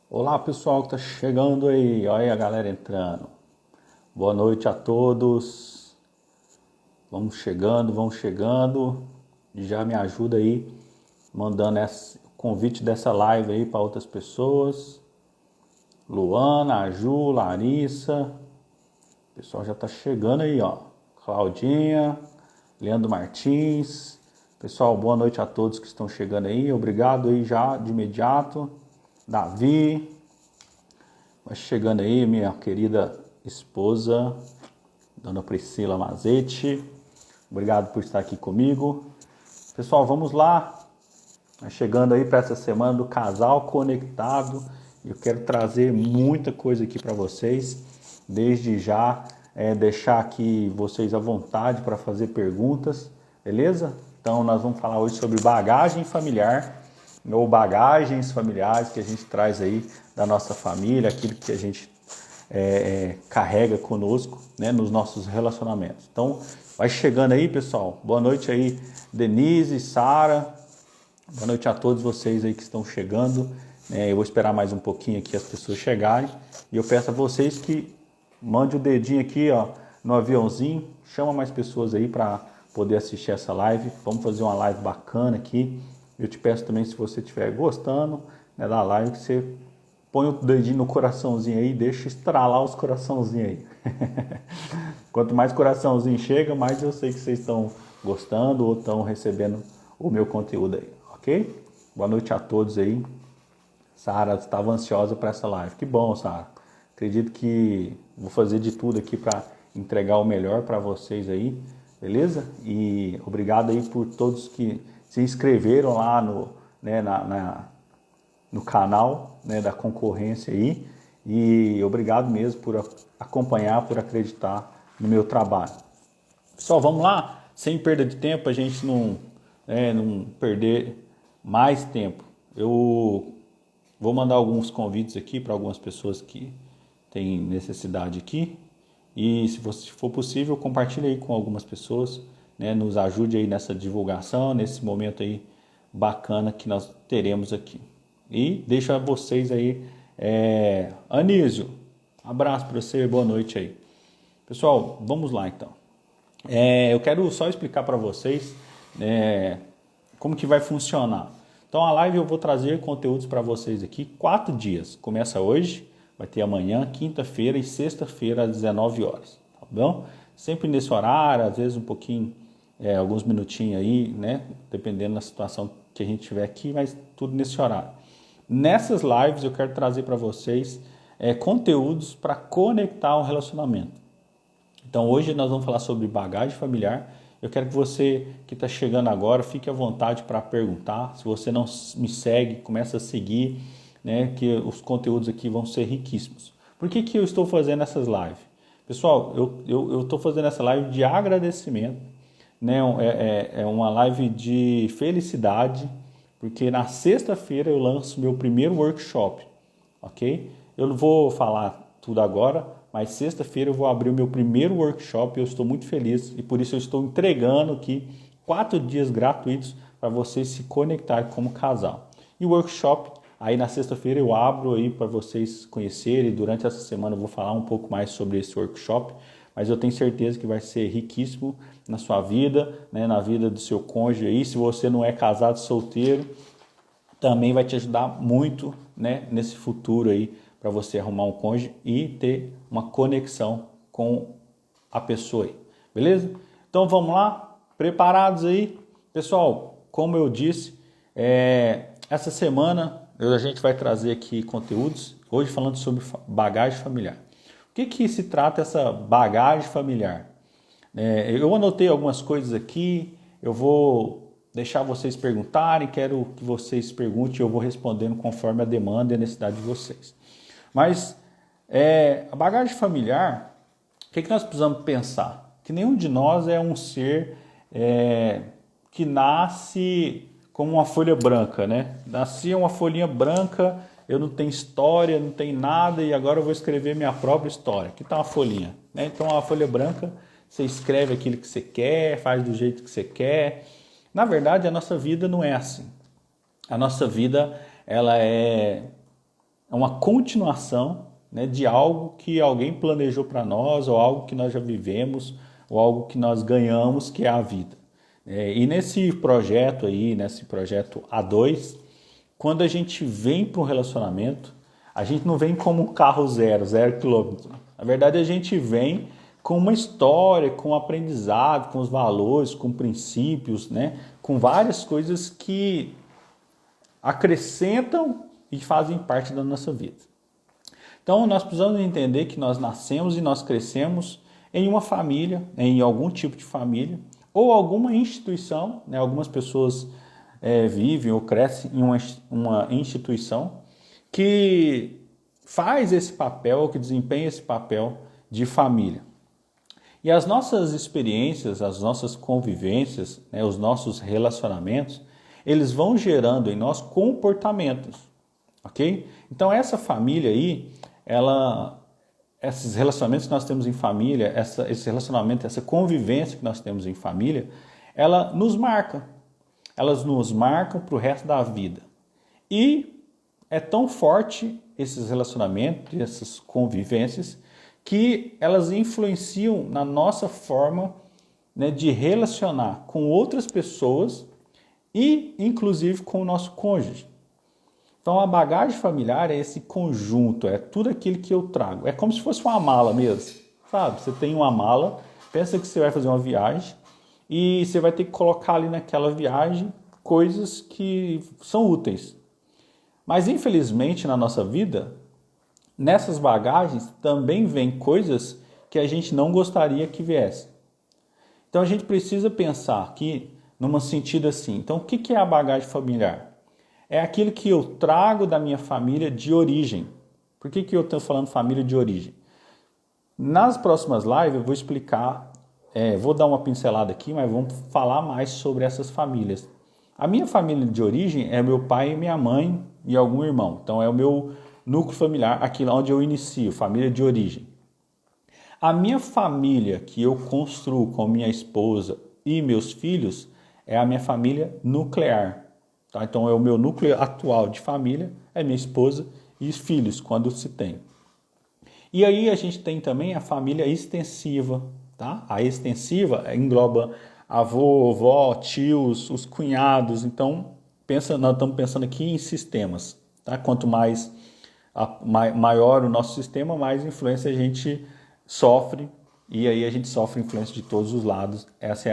Olá pessoal que está chegando aí, olha aí a galera entrando. Boa noite a todos. Vamos chegando, vamos chegando. Já me ajuda aí mandando o convite dessa live aí para outras pessoas. Luana, a Ju, Larissa. O pessoal já está chegando aí, ó. Claudinha, Leandro Martins. Pessoal, boa noite a todos que estão chegando aí. Obrigado aí já de imediato. Davi, vai chegando aí, minha querida esposa, Dona Priscila Mazete. Obrigado por estar aqui comigo. Pessoal, vamos lá. Vai chegando aí para essa semana do Casal Conectado. Eu quero trazer muita coisa aqui para vocês. Desde já, deixar aqui vocês à vontade para fazer perguntas, beleza? Então, nós vamos falar hoje sobre bagagem familiar ou bagagens familiares que a gente traz aí da nossa família, aquilo que a gente carrega conosco, né, nos nossos relacionamentos. Então, vai chegando aí, pessoal. Boa noite aí, Denise, Sara. Boa noite a todos vocês aí que estão chegando. Eu vou esperar mais um pouquinho aqui as pessoas chegarem. E eu peço a vocês que mande o dedinho aqui, ó, no aviãozinho. Chama mais pessoas aí para poder assistir essa live. Vamos fazer uma live bacana aqui. Eu te peço também, se você estiver gostando, né, da live, que você põe o dedinho no coraçãozinho aí e deixa estralar os coraçãozinhos aí. Quanto mais coraçãozinho chega, mais eu sei que vocês estão gostando ou estão recebendo o meu conteúdo aí, ok? Boa noite a todos aí. Sara estava ansiosa para essa live. Que bom, Sara. Acredito que vou fazer de tudo aqui para entregar o melhor para vocês aí, beleza? E obrigado aí por todos que se inscreveram lá no canal, né, da concorrência aí. E obrigado mesmo por acompanhar, por acreditar no meu trabalho. Pessoal, vamos lá? Sem perda de tempo, a gente não perder mais tempo. Eu vou mandar alguns convites aqui para algumas pessoas que têm necessidade aqui. E se for possível, compartilhe aí com algumas pessoas, né? Nos ajude aí nessa divulgação, nesse momento aí bacana que nós teremos aqui. E deixo a vocês aí, Anísio, abraço para você, boa noite aí. Pessoal, vamos lá então. Eu quero só explicar para vocês como que vai funcionar. Então a live eu vou trazer conteúdos para vocês aqui, 4 dias. Começa hoje, vai ter amanhã, quinta-feira e sexta-feira às 19 horas, tá bom? Sempre nesse horário, às vezes um pouquinho, alguns minutinhos aí, né? Dependendo da situação que a gente tiver aqui, mas tudo nesse horário. Nessas lives eu quero trazer para vocês conteúdos para conectar um relacionamento. Então hoje nós vamos falar sobre bagagem familiar. Eu quero que você que está chegando agora fique à vontade para perguntar. Se você não me segue, começa a seguir, né, que os conteúdos aqui vão ser riquíssimos. Por que eu estou fazendo essas lives? Pessoal, eu estou fazendo essa live de agradecimento, né? É uma live de felicidade, porque na sexta-feira eu lanço meu primeiro workshop, ok? Eu não vou falar tudo agora, mas sexta-feira eu vou abrir o meu primeiro workshop e eu estou muito feliz e por isso eu estou entregando aqui 4 dias gratuitos para vocês se conectarem como casal. E o workshop, aí na sexta-feira eu abro aí para vocês conhecerem, durante essa semana eu vou falar um pouco mais sobre esse workshop, mas eu tenho certeza que vai ser riquíssimo na sua vida, né, na vida do seu cônjuge aí. Se você não é casado, solteiro, também vai te ajudar muito, né, nesse futuro aí, para você arrumar um cônjuge e ter uma conexão com a pessoa aí, beleza? Então vamos lá, preparados aí? Pessoal, como eu disse, essa semana a gente vai trazer aqui conteúdos, hoje falando sobre bagagem familiar. O que se trata essa bagagem familiar? Eu anotei algumas coisas aqui, eu vou deixar vocês perguntarem, quero que vocês perguntem, eu vou respondendo conforme a demanda e a necessidade de vocês. Mas a bagagem familiar, o que nós precisamos pensar? Que nenhum de nós é um ser que nasce como uma folha branca, né? Nasci uma folhinha branca, eu não tenho história, não tenho nada e agora eu vou escrever minha própria história. Aqui está uma folhinha, né? Então a folha branca, você escreve aquilo que você quer, faz do jeito que você quer. Na verdade, a nossa vida não é assim. A nossa vida, ela é é uma continuação, né, de algo que alguém planejou para nós, ou algo que nós já vivemos, ou algo que nós ganhamos, que é a vida. E nesse projeto aí, nesse projeto A2, quando a gente vem para um relacionamento, a gente não vem como um carro zero quilômetro. Na verdade, a gente vem com uma história, com um aprendizado, com os valores, com princípios, né? Com várias coisas que acrescentam e fazem parte da nossa vida. Então, nós precisamos entender que nós nascemos e nós crescemos em uma família, em algum tipo de família, ou alguma instituição, né? Algumas pessoas vivem ou crescem em uma instituição que faz esse papel, que desempenha esse papel de família. E as nossas experiências, as nossas convivências, né, os nossos relacionamentos, eles vão gerando em nós comportamentos, ok? Então essa família aí, esses relacionamentos que nós temos em família, esse relacionamento, essa convivência que nós temos em família, ela nos marca. Elas nos marcam para o resto da vida. E é tão forte esses relacionamentos, essas convivências, que elas influenciam na nossa forma, né, de relacionar com outras pessoas e, inclusive, com o nosso cônjuge. Então, a bagagem familiar é esse conjunto, é tudo aquilo que eu trago. É como se fosse uma mala mesmo, sabe? Você tem uma mala, pensa que você vai fazer uma viagem e você vai ter que colocar ali naquela viagem coisas que são úteis. Mas, infelizmente, na nossa vida, nessas bagagens também vem coisas que a gente não gostaria que viesse. Então, a gente precisa pensar aqui num sentido assim. Então, o que é a bagagem familiar? É aquilo que eu trago da minha família de origem. Por que eu estou falando família de origem? Nas próximas lives eu vou explicar, vou dar uma pincelada aqui, mas vamos falar mais sobre essas famílias. A minha família de origem é meu pai e minha mãe e algum irmão. Então é o meu núcleo familiar, aquilo onde eu inicio, família de origem. A minha família que eu construo com minha esposa e meus filhos é a minha família nuclear. Tá? Então é o meu núcleo atual de família, é minha esposa e os filhos, quando se tem. E aí a gente tem também a família extensiva. Tá? A extensiva engloba avô, avó, tios, os cunhados. Então, nós estamos pensando aqui em sistemas. Tá? Quanto maior o nosso sistema, mais influência a gente sofre. E aí a gente sofre influência de todos os lados. Essa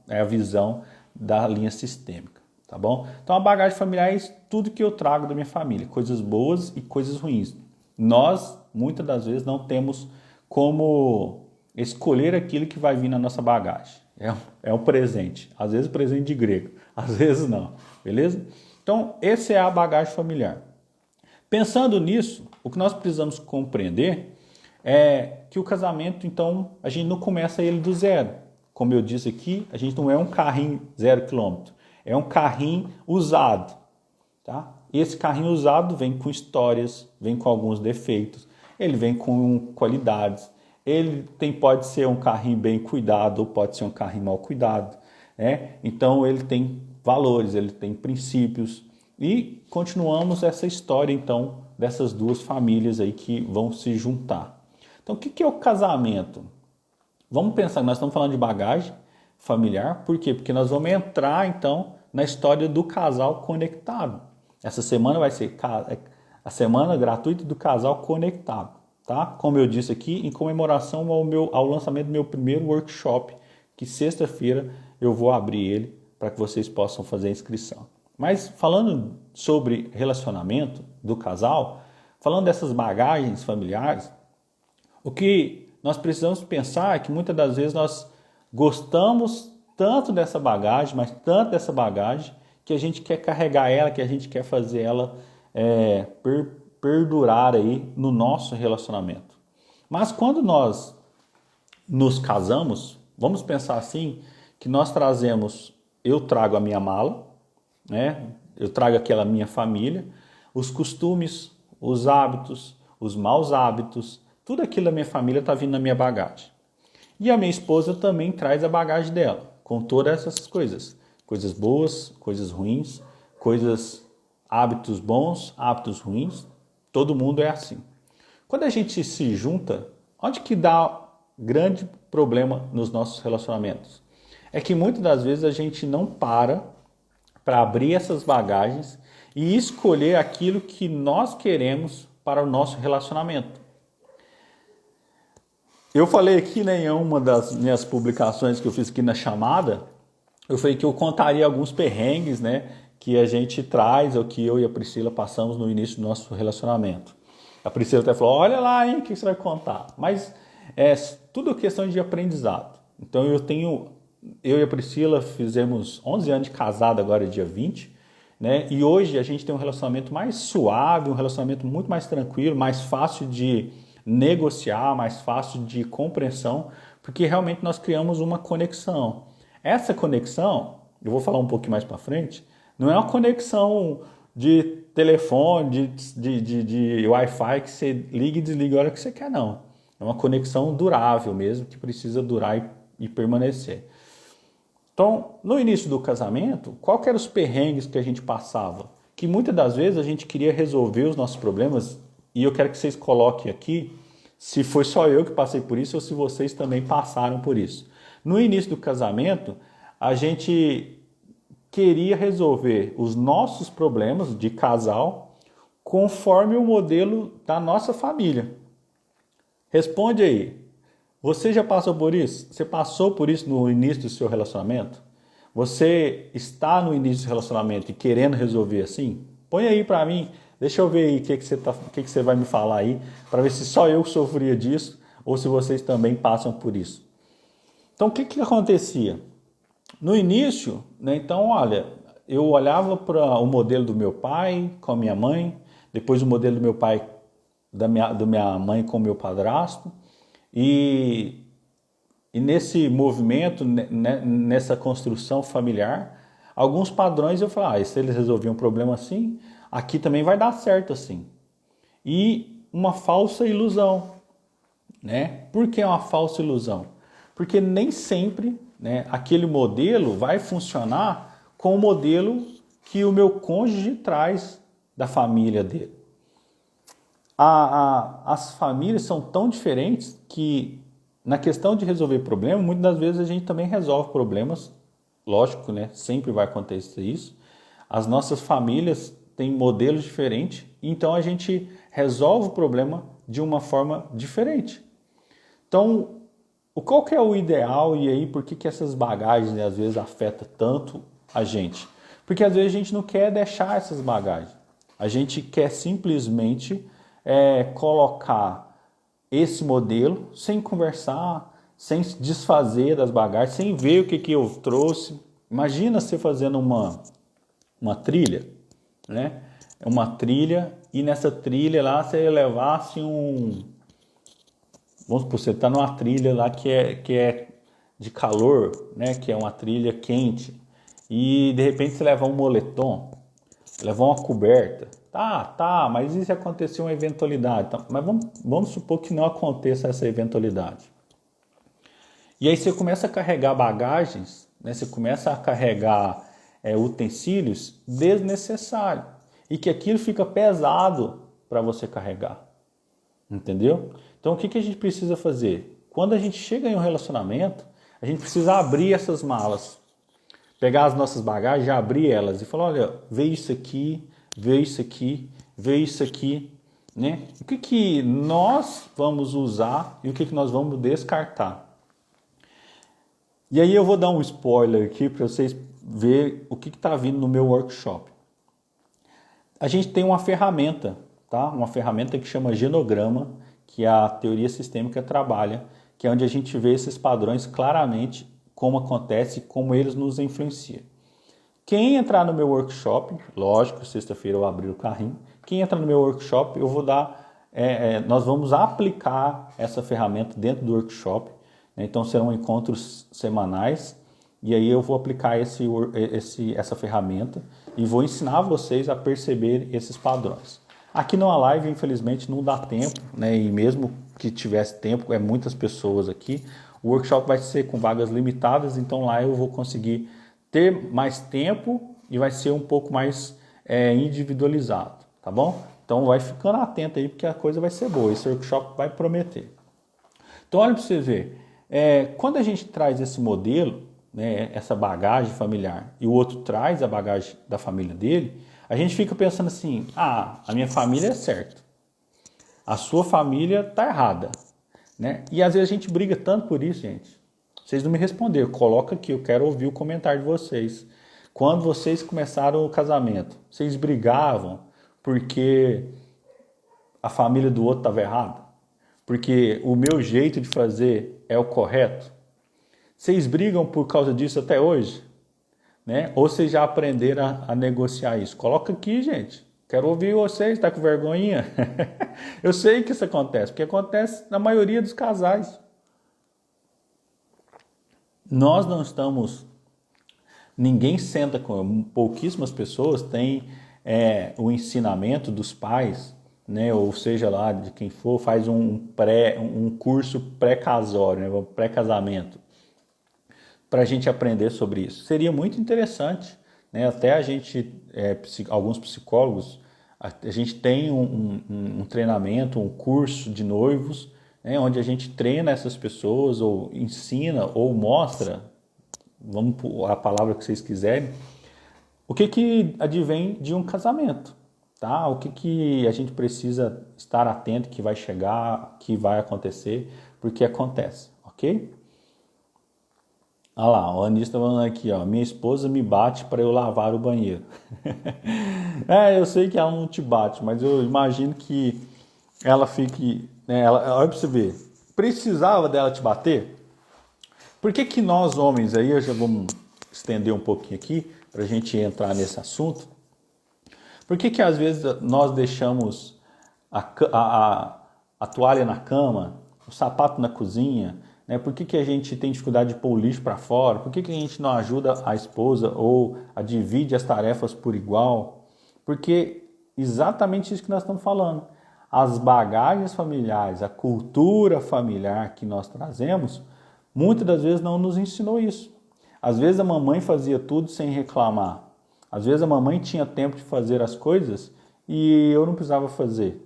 é a visão da linha sistêmica. Tá bom? Então, a bagagem familiar é tudo que eu trago da minha família. Coisas boas e coisas ruins. Nós, muitas das vezes, não temos como escolher aquilo que vai vir na nossa bagagem. É um presente. Às vezes presente de grego, às vezes não. Beleza? Então, essa é a bagagem familiar. Pensando nisso, o que nós precisamos compreender é que o casamento, então, a gente não começa ele do zero. Como eu disse aqui, a gente não é um carrinho 0 km. É um carrinho usado. Tá? Esse carrinho usado vem com histórias, vem com alguns defeitos, ele vem com qualidades. Ele pode ser um carrinho bem cuidado ou pode ser um carrinho mal cuidado. Né? Então ele tem valores, ele tem princípios. E continuamos essa história então dessas duas famílias aí que vão se juntar. Então o que é o casamento? Vamos pensar, nós estamos falando de bagagem familiar, por quê? Porque nós vamos entrar então na história do casal conectado. Essa semana vai ser a semana gratuita do casal conectado. Tá? Como eu disse aqui, em comemoração ao lançamento do meu primeiro workshop, que sexta-feira eu vou abrir ele para que vocês possam fazer a inscrição. Mas falando sobre relacionamento do casal, falando dessas bagagens familiares, o que nós precisamos pensar é que muitas das vezes nós gostamos tanto dessa bagagem, mas tanto dessa bagagem, que a gente quer carregar ela, que a gente quer fazer ela perdurar aí no nosso relacionamento. Mas quando nós nos casamos, vamos pensar assim, que nós eu trago a minha mala, né? Eu trago aquela minha família, os costumes, os hábitos, os maus hábitos, tudo aquilo da minha família está vindo na minha bagagem. E a minha esposa também traz a bagagem dela, com todas essas coisas. Coisas boas, coisas ruins, hábitos bons, hábitos ruins. Todo mundo é assim. Quando a gente se junta, onde que dá grande problema nos nossos relacionamentos? É que muitas das vezes a gente não para abrir essas bagagens e escolher aquilo que nós queremos para o nosso relacionamento. Eu falei aqui, né, em uma das minhas publicações que eu fiz aqui na chamada, eu falei que eu contaria alguns perrengues, né, que a gente traz, ou que eu e a Priscila passamos no início do nosso relacionamento. A Priscila até falou, olha lá, hein, o que você vai contar? Mas é tudo questão de aprendizado. Então eu e a Priscila fizemos 11 anos de casado agora, dia 20, né? E hoje a gente tem um relacionamento mais suave, um relacionamento muito mais tranquilo, mais fácil de negociar, mais fácil de compreensão, porque realmente nós criamos uma conexão. Essa conexão, eu vou falar um pouquinho mais para frente, não é uma conexão de telefone, de Wi-Fi que você liga e desliga a hora que você quer, não. É uma conexão durável mesmo, que precisa durar e permanecer. Então, no início do casamento, qual que eram os perrengues que a gente passava? Que muitas das vezes a gente queria resolver os nossos problemas, e eu quero que vocês coloquem aqui se foi só eu que passei por isso ou se vocês também passaram por isso. No início do casamento, a gente queria resolver os nossos problemas de casal conforme o modelo da nossa família. Responde aí. Você já passou por isso? Você passou por isso no início do seu relacionamento? Você está no início do relacionamento e querendo resolver assim? Põe aí para mim, deixa eu ver aí o que você vai me falar aí, para ver se só eu sofria disso ou se vocês também passam por isso. Então, o que acontecia? No início, né, então, olha, eu olhava para o modelo do meu pai com a minha mãe, depois o modelo do meu pai, da minha mãe com o meu padrasto, e nesse movimento, nessa construção familiar, alguns padrões eu falava, se eles resolviam um problema assim, aqui também vai dar certo assim. E uma falsa ilusão, né? Por que uma falsa ilusão? Porque nem sempre, né, aquele modelo vai funcionar com o modelo que o meu cônjuge traz da família dele. As famílias são tão diferentes que na questão de resolver problemas, muitas das vezes a gente também resolve problemas, lógico, né? Sempre vai acontecer isso. As nossas famílias têm modelos diferentes, então a gente resolve o problema de uma forma diferente. Então, qual que é o ideal e aí por que essas bagagens, né, às vezes afetam tanto a gente? Porque às vezes a gente não quer deixar essas bagagens. A gente quer simplesmente colocar esse modelo sem conversar, sem se desfazer das bagagens, sem ver o que eu trouxe. Imagina você fazendo uma trilha, né? Uma trilha, e nessa trilha lá você levasse vamos supor, você está numa trilha lá que é de calor, né? Que é uma trilha quente, e de repente você levar um moletom, levar uma coberta. Tá, mas e se acontecer uma eventualidade? Tá, mas vamos supor que não aconteça essa eventualidade. E aí você começa a carregar bagagens, né? Você começa a carregar utensílios desnecessários. E que aquilo fica pesado para você carregar. Entendeu? Então o que a gente precisa fazer? Quando a gente chega em um relacionamento, a gente precisa abrir essas malas. Pegar as nossas bagagens, abrir elas e falar, olha, vê isso aqui, vê isso aqui, vê isso aqui, né? O que nós vamos usar e o que nós vamos descartar. E aí eu vou dar um spoiler aqui para vocês verem o que está vindo no meu workshop. A gente tem uma ferramenta, tá? Uma ferramenta que chama Genograma, que a teoria sistêmica trabalha, que é onde a gente vê esses padrões claramente, como acontece, como eles nos influenciam. Quem entrar no meu workshop, lógico, sexta-feira eu abri o carrinho, quem entrar no meu workshop, eu vou dar, nós vamos aplicar essa ferramenta dentro do workshop, né? Então serão encontros semanais, e aí eu vou aplicar essa ferramenta e vou ensinar vocês a perceber esses padrões. Aqui numa live, infelizmente, não dá tempo, né? E mesmo que tivesse tempo, muitas pessoas aqui, o workshop vai ser com vagas limitadas, então lá eu vou conseguir ter mais tempo e vai ser um pouco mais individualizado, tá bom? Então vai ficando atento aí, porque a coisa vai ser boa. Esse workshop vai prometer. Então olha para você ver, quando a gente traz esse modelo, né, essa bagagem familiar, e o outro traz a bagagem da família dele, a gente fica pensando assim, a minha família é certa, a sua família está errada. Né? E às vezes a gente briga tanto por isso, gente. Vocês não me responderam, coloca aqui, eu quero ouvir o comentário de vocês. Quando vocês começaram o casamento, vocês brigavam porque a família do outro estava errada? Porque o meu jeito de fazer é o correto? Vocês brigam por causa disso até hoje? Né? Ou vocês já aprenderam a negociar isso? Coloca aqui, gente. Quero ouvir vocês, tá com vergonhinha? Eu sei que isso acontece, porque acontece na maioria dos casais. Nós não estamos... Ninguém senta com... Pouquíssimas pessoas têm o ensinamento dos pais, né? Ou seja lá, de quem for, faz um curso pré-casório, né? Pré-casamento, para a gente aprender sobre isso. Seria muito interessante, né? Até a gente, alguns psicólogos, a gente tem um treinamento, um curso de noivos, né? Onde a gente treina essas pessoas, ou ensina, ou mostra, vamos a palavra que vocês quiserem, o que advém de um casamento, tá? O que a gente precisa estar atento que vai chegar, que vai acontecer, porque acontece, ok? Olha lá, o Anísio está falando aqui, ó, minha esposa me bate para eu lavar o banheiro. Eu sei que ela não te bate, mas eu imagino que ela fique, né, olha para você ver, precisava dela te bater? Por que nós homens aí, eu já vamos estender um pouquinho aqui, para a gente entrar nesse assunto, por que às vezes nós deixamos a toalha na cama, o sapato na cozinha, né? Por que a gente tem dificuldade de pôr o lixo para fora? Por que a gente não ajuda a esposa ou divide as tarefas por igual? Porque exatamente isso que nós estamos falando. As bagagens familiares, a cultura familiar que nós trazemos, muitas das vezes não nos ensinou isso. Às vezes a mamãe fazia tudo sem reclamar. Às vezes a mamãe tinha tempo de fazer as coisas e eu não precisava fazer.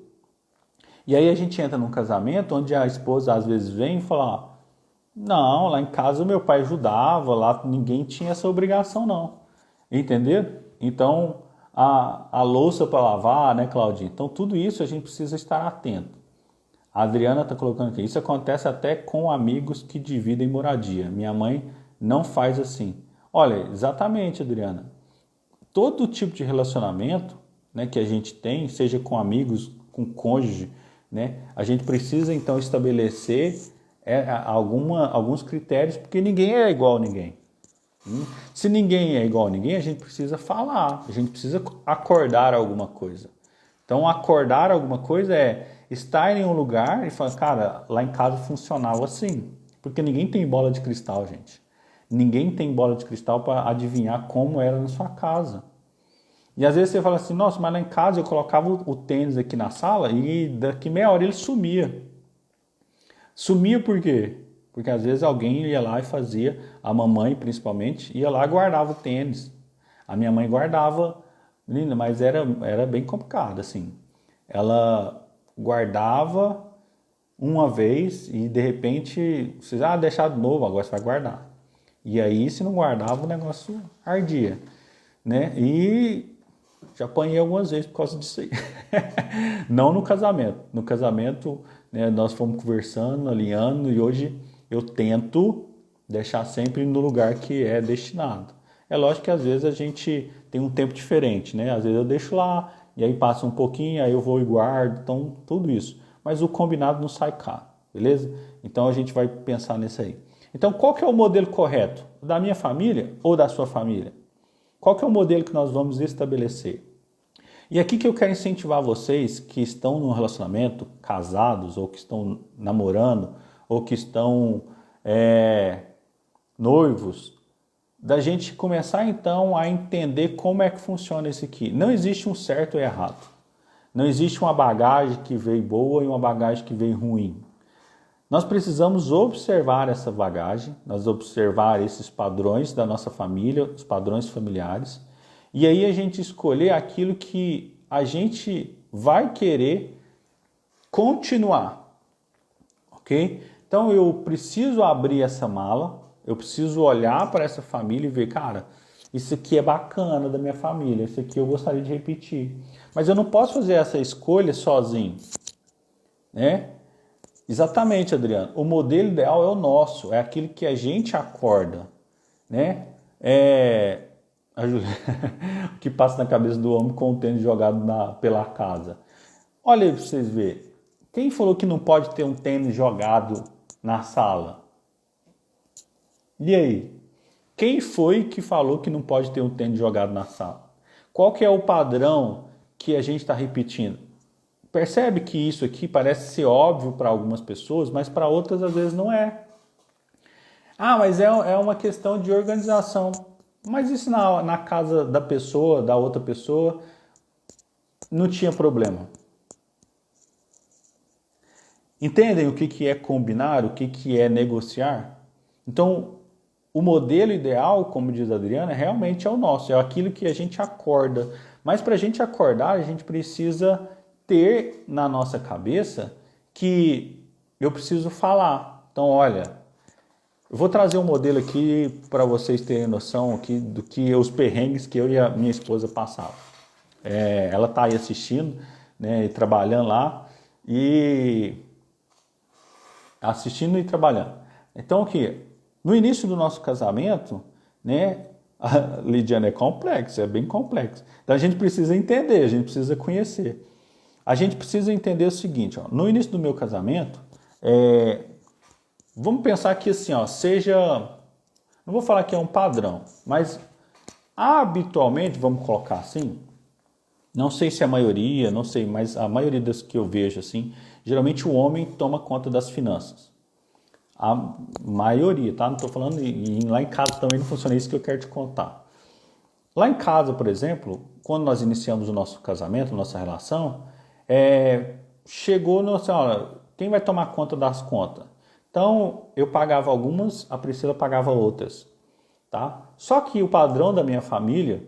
E aí a gente entra num casamento onde a esposa às vezes vem e fala, não, lá em casa o meu pai ajudava, lá ninguém tinha essa obrigação não. Entendeu? Então, a louça para lavar, né, Claudinha? Então tudo isso a gente precisa estar atento. A Adriana está colocando aqui, isso acontece até com amigos que dividem moradia. Minha mãe não faz assim. Olha, exatamente, Adriana. Todo tipo de relacionamento, né, que a gente tem, seja com amigos, com cônjuge, né, a gente precisa então estabelecer alguns critérios, porque ninguém é igual a ninguém. Se ninguém é igual a ninguém, a gente precisa falar, a gente precisa acordar alguma coisa. Então, acordar alguma coisa é estar em um lugar e falar, cara, lá em casa funcionava assim. Porque ninguém tem bola de cristal, gente. Ninguém tem bola de cristal para adivinhar como era na sua casa. E às vezes você fala assim, nossa, mas lá em casa eu colocava o tênis aqui na sala e daqui meia hora ele sumia. Sumia por quê? Porque às vezes alguém ia lá e fazia, a mamãe principalmente, ia lá e guardava o tênis. A minha mãe guardava, linda, mas era bem complicado, assim. Ela guardava uma vez e de repente, você deixar de novo, agora você vai guardar. E aí, se não guardava, o negócio ardia, né? E já apanhei algumas vezes por causa disso aí. Não no casamento. No casamento, né, nós fomos conversando, alinhando, e hoje eu tento deixar sempre no lugar que é destinado. É lógico que às vezes a gente tem um tempo diferente, né? Às vezes eu deixo lá, e aí passa um pouquinho, aí eu vou e guardo, então tudo isso. Mas o combinado não sai caro, beleza? Então a gente vai pensar nisso aí. Então qual que é o modelo correto? Da minha família ou da sua família? Qual que é o modelo que nós vamos estabelecer? E aqui que eu quero incentivar vocês que estão num relacionamento, casados, ou que estão namorando, ou que estão noivos, da gente começar então a entender como é que funciona isso aqui. Não existe um certo e errado. Não existe uma bagagem que veio boa e uma bagagem que veio ruim. Nós precisamos observar essa bagagem, nós observar esses padrões da nossa família, os padrões familiares, e aí a gente escolher aquilo que a gente vai querer continuar, ok? Então eu preciso abrir essa mala, eu preciso olhar para essa família e ver, cara, isso aqui é bacana da minha família, isso aqui eu gostaria de repetir. Mas eu não posso fazer essa escolha sozinho, né? Exatamente, Adriano. O modelo ideal é o nosso, é aquele que a gente acorda, né? O que passa na cabeça do homem com o tênis jogado pela casa. Olha aí para vocês verem. Quem falou que não pode ter um tênis jogado na sala? E aí? Quem foi que falou que não pode ter um tênis jogado na sala? Qual que é o padrão que a gente está repetindo? Percebe que isso aqui parece ser óbvio para algumas pessoas, mas para outras às vezes não é. Ah, mas é uma questão de organização. Mas isso na casa da pessoa, da outra pessoa, não tinha problema. Entendem o que é combinar, o que é negociar? Então, o modelo ideal, como diz a Adriana, realmente é o nosso, é aquilo que a gente acorda. Mas para a gente acordar, a gente precisa ter na nossa cabeça que eu preciso falar. Então, olha, eu vou trazer um modelo aqui para vocês terem noção aqui do que os perrengues que eu e a minha esposa passavam. Ela está aí assistindo, né, e trabalhando lá, e assistindo e trabalhando. Então, o que? No início do nosso casamento, né, Lidiana, é complexo, é bem complexo. Então a gente precisa entender, a gente precisa conhecer. A gente precisa entender o seguinte, ó, no início do meu casamento, vamos pensar que assim, ó, não vou falar que é um padrão, mas habitualmente, vamos colocar assim, não sei se é a maioria, não sei, mas a maioria das que eu vejo assim, geralmente o homem toma conta das finanças. A maioria, tá? Não estou falando, e lá em casa também não funciona isso que eu quero te contar. Lá em casa, por exemplo, quando nós iniciamos o nosso casamento, nossa relação, chegou no assim, olha, quem vai tomar conta das contas? Então, eu pagava algumas, a Priscila pagava outras, tá? Só que o padrão da minha família,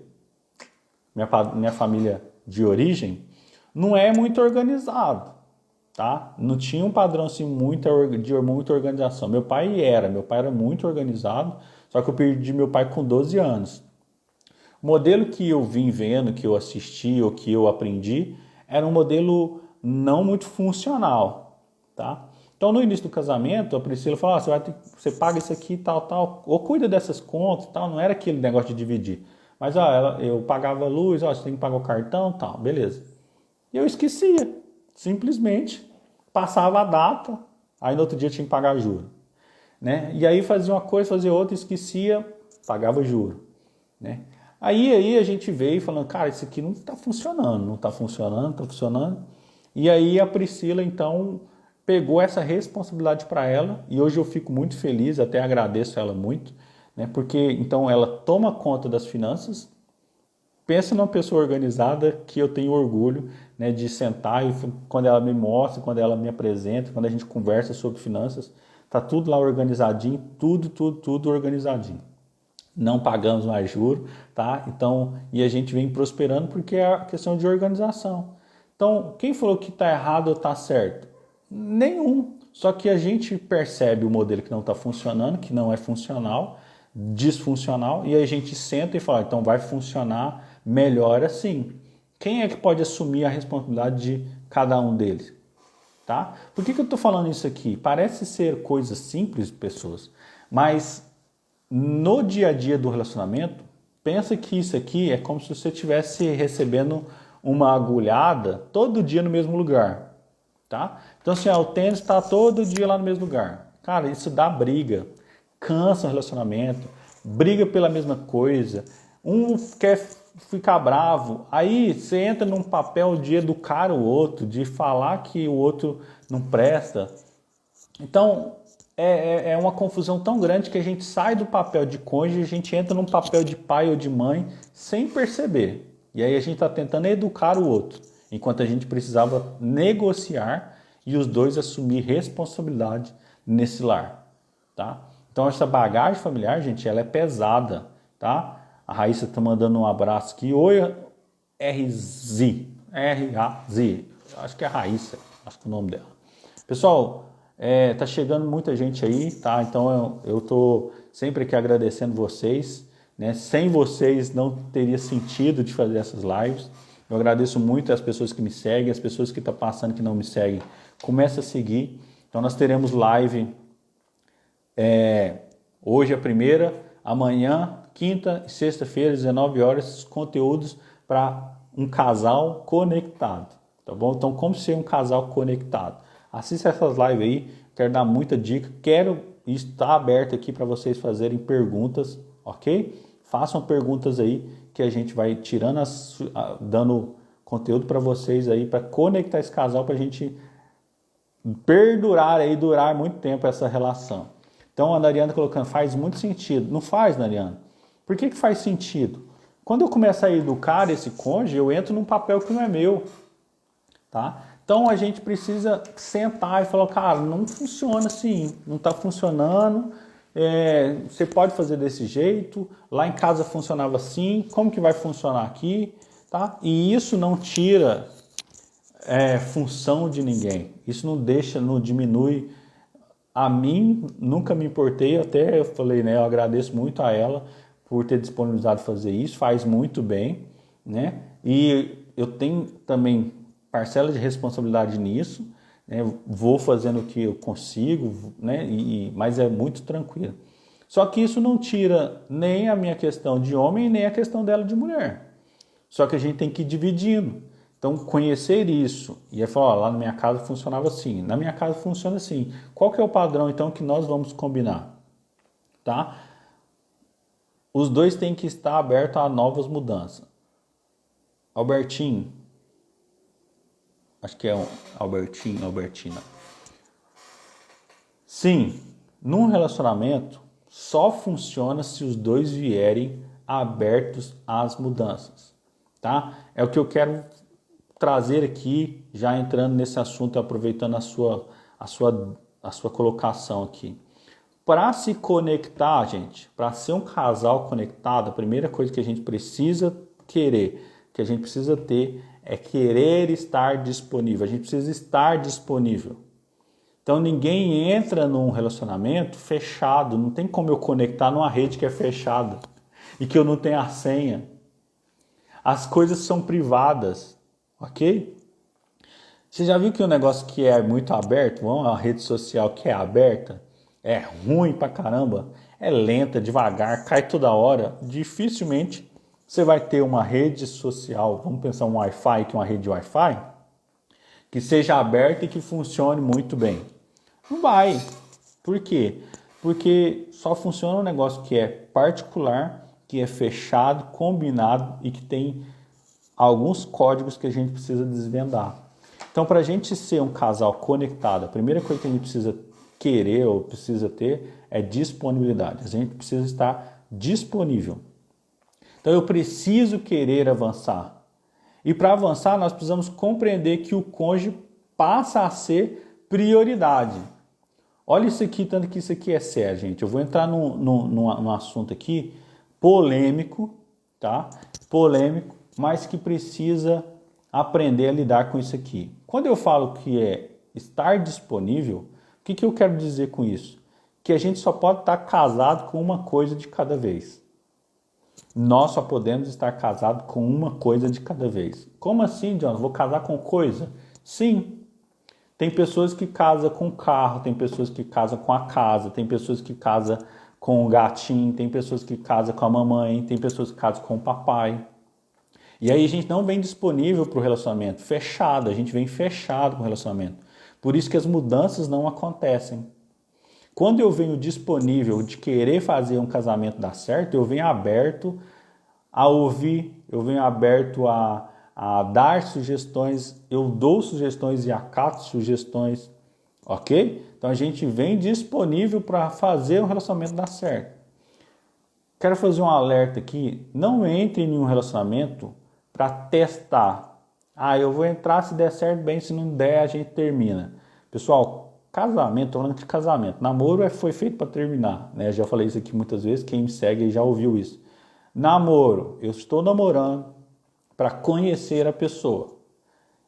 minha família de origem, não é muito organizado. Tá? Não tinha um padrão assim de muita organização. Meu pai era muito organizado, só que eu perdi meu pai com 12 anos. O modelo que eu vim vendo, que eu assisti ou que eu aprendi, era um modelo não muito funcional, tá? Então no início do casamento, a Priscila falou, você paga isso aqui, tal, ou cuida dessas contas, tal. Não era aquele negócio de dividir. Mas eu pagava a luz, você tem que pagar o cartão, tal, beleza. E eu esquecia, simplesmente. Passava a data, aí no outro dia tinha que pagar juro, né? E aí fazia uma coisa, fazia outra, esquecia, pagava juro, né? Aí a gente veio falando, cara, isso aqui não está funcionando, não está funcionando. E aí a Priscila, então, pegou essa responsabilidade para ela, e hoje eu fico muito feliz, até agradeço ela muito, né? Porque, então, ela toma conta das finanças. Pensa numa pessoa organizada que eu tenho orgulho, né, de sentar e quando ela me mostra, quando ela me apresenta, quando a gente conversa sobre finanças, tá tudo lá organizadinho, tudo organizadinho. Não pagamos mais juros, tá? Então, e a gente vem prosperando porque é a questão de organização. Então, quem falou que está errado ou está certo? Nenhum. Só que a gente percebe o modelo que não está funcionando, que não é funcional, disfuncional, e a gente senta e fala, então vai funcionar melhor assim. Quem é que pode assumir a responsabilidade de cada um deles? Tá? Por que eu estou falando isso aqui? Parece ser coisa simples, pessoas, mas no dia a dia do relacionamento, pensa que isso aqui é como se você estivesse recebendo uma agulhada todo dia no mesmo lugar. Tá? Então assim, o tênis está todo dia lá no mesmo lugar. Cara, isso dá briga, cansa o relacionamento, briga pela mesma coisa, um quer ficar bravo, aí você entra num papel de educar o outro, de falar que o outro não presta. Então, é uma confusão tão grande que a gente sai do papel de cônjuge, a gente entra num papel de pai ou de mãe sem perceber. E aí a gente está tentando educar o outro, enquanto a gente precisava negociar e os dois assumir responsabilidade nesse lar, tá? Então essa bagagem familiar, gente, ela é pesada, tá? A Raíssa tá mandando um abraço aqui. Oi, RZ. R-A-Z. Acho que é Raíssa, acho que é o nome dela. Pessoal, tá chegando muita gente aí, tá? Então eu tô sempre aqui agradecendo vocês, né? Sem vocês não teria sentido de fazer essas lives. Eu agradeço muito as pessoas que me seguem, as pessoas que estão passando que não me seguem, começa a seguir. Então nós teremos live hoje a primeira, amanhã, quinta e sexta-feira, 19 horas, conteúdos para um casal conectado, tá bom? Então, como ser um casal conectado? Assista essas lives aí, quero dar muita dica, quero estar aberto aqui para vocês fazerem perguntas, ok? Façam perguntas aí que a gente vai tirando, dando conteúdo para vocês aí, para conectar esse casal, para a gente perdurar aí, durar muito tempo essa relação. Então, a Nariana colocando, faz muito sentido. Não faz, Nariana? Por que faz sentido? Quando eu começo a educar esse cônjuge, eu entro num papel que não é meu, tá? Então, a gente precisa sentar e falar, cara, não funciona assim, não está funcionando, você pode fazer desse jeito, lá em casa funcionava assim, como que vai funcionar aqui, tá? E isso não tira função de ninguém, isso não deixa, não diminui. A mim, nunca me importei, até eu falei, né, eu agradeço muito a ela por ter disponibilizado fazer isso, faz muito bem, né? E eu tenho também parcela de responsabilidade nisso, né? Vou fazendo o que eu consigo, né? Mas é muito tranquilo. Só que isso não tira nem a minha questão de homem, nem a questão dela de mulher. Só que a gente tem que ir dividindo. Então, conhecer isso, e aí falar, ó, lá na minha casa funcionava assim, na minha casa funciona assim. Qual que é o padrão, então, que nós vamos combinar? Tá? Os dois têm que estar abertos a novas mudanças. Albertinho, acho que é um Albertina. Sim, num relacionamento, só funciona se os dois vierem abertos às mudanças. Tá? É o que eu quero trazer aqui, já entrando nesse assunto, aproveitando a sua colocação aqui. Para se conectar, gente, para ser um casal conectado, a primeira coisa que a gente precisa querer, que a gente precisa ter, é querer estar disponível. A gente precisa estar disponível. Então ninguém entra num relacionamento fechado, não tem como eu conectar numa rede que é fechada e que eu não tenho a senha. As coisas são privadas. Ok? Você já viu que um negócio que é muito aberto, uma rede social que é aberta, é ruim pra caramba, é lenta, devagar, cai toda hora, dificilmente você vai ter uma rede social, vamos pensar um Wi-Fi, que é uma rede Wi-Fi, que seja aberta e que funcione muito bem. Não vai. Por quê? Porque só funciona um negócio que é particular, que é fechado, combinado e que tem alguns códigos que a gente precisa desvendar. Então, para a gente ser um casal conectado, a primeira coisa que a gente precisa querer ou precisa ter é disponibilidade. A gente precisa estar disponível. Então, eu preciso querer avançar. E para avançar, nós precisamos compreender que o cônjuge passa a ser prioridade. Olha isso aqui, tanto que isso aqui é sério, gente. Eu vou entrar num assunto aqui polêmico, tá? Polêmico, mas que precisa aprender a lidar com isso aqui. Quando eu falo que é estar disponível, o que eu quero dizer com isso? Que a gente só pode estar casado com uma coisa de cada vez. Nós só podemos estar casados com uma coisa de cada vez. Como assim, John? Vou casar com coisa? Sim. Tem pessoas que casam com o carro, tem pessoas que casam com a casa, tem pessoas que casam com o gatinho, tem pessoas que casam com a mamãe, tem pessoas que casam com o papai. E aí a gente não vem disponível para o relacionamento, fechado, a gente vem fechado com o relacionamento. Por isso que as mudanças não acontecem. Quando eu venho disponível de querer fazer um casamento dar certo, eu venho aberto a ouvir, eu venho aberto a dar sugestões, eu dou sugestões e acato sugestões, ok? Então a gente vem disponível para fazer o relacionamento dar certo. Quero fazer um alerta aqui, não entre em um relacionamento para testar. Eu vou entrar, se der certo, bem, se não der, a gente termina. Pessoal, casamento, estou falando de casamento. Namoro foi feito para terminar, né? Já falei isso aqui muitas vezes, quem me segue já ouviu isso. Namoro, eu estou namorando para conhecer a pessoa.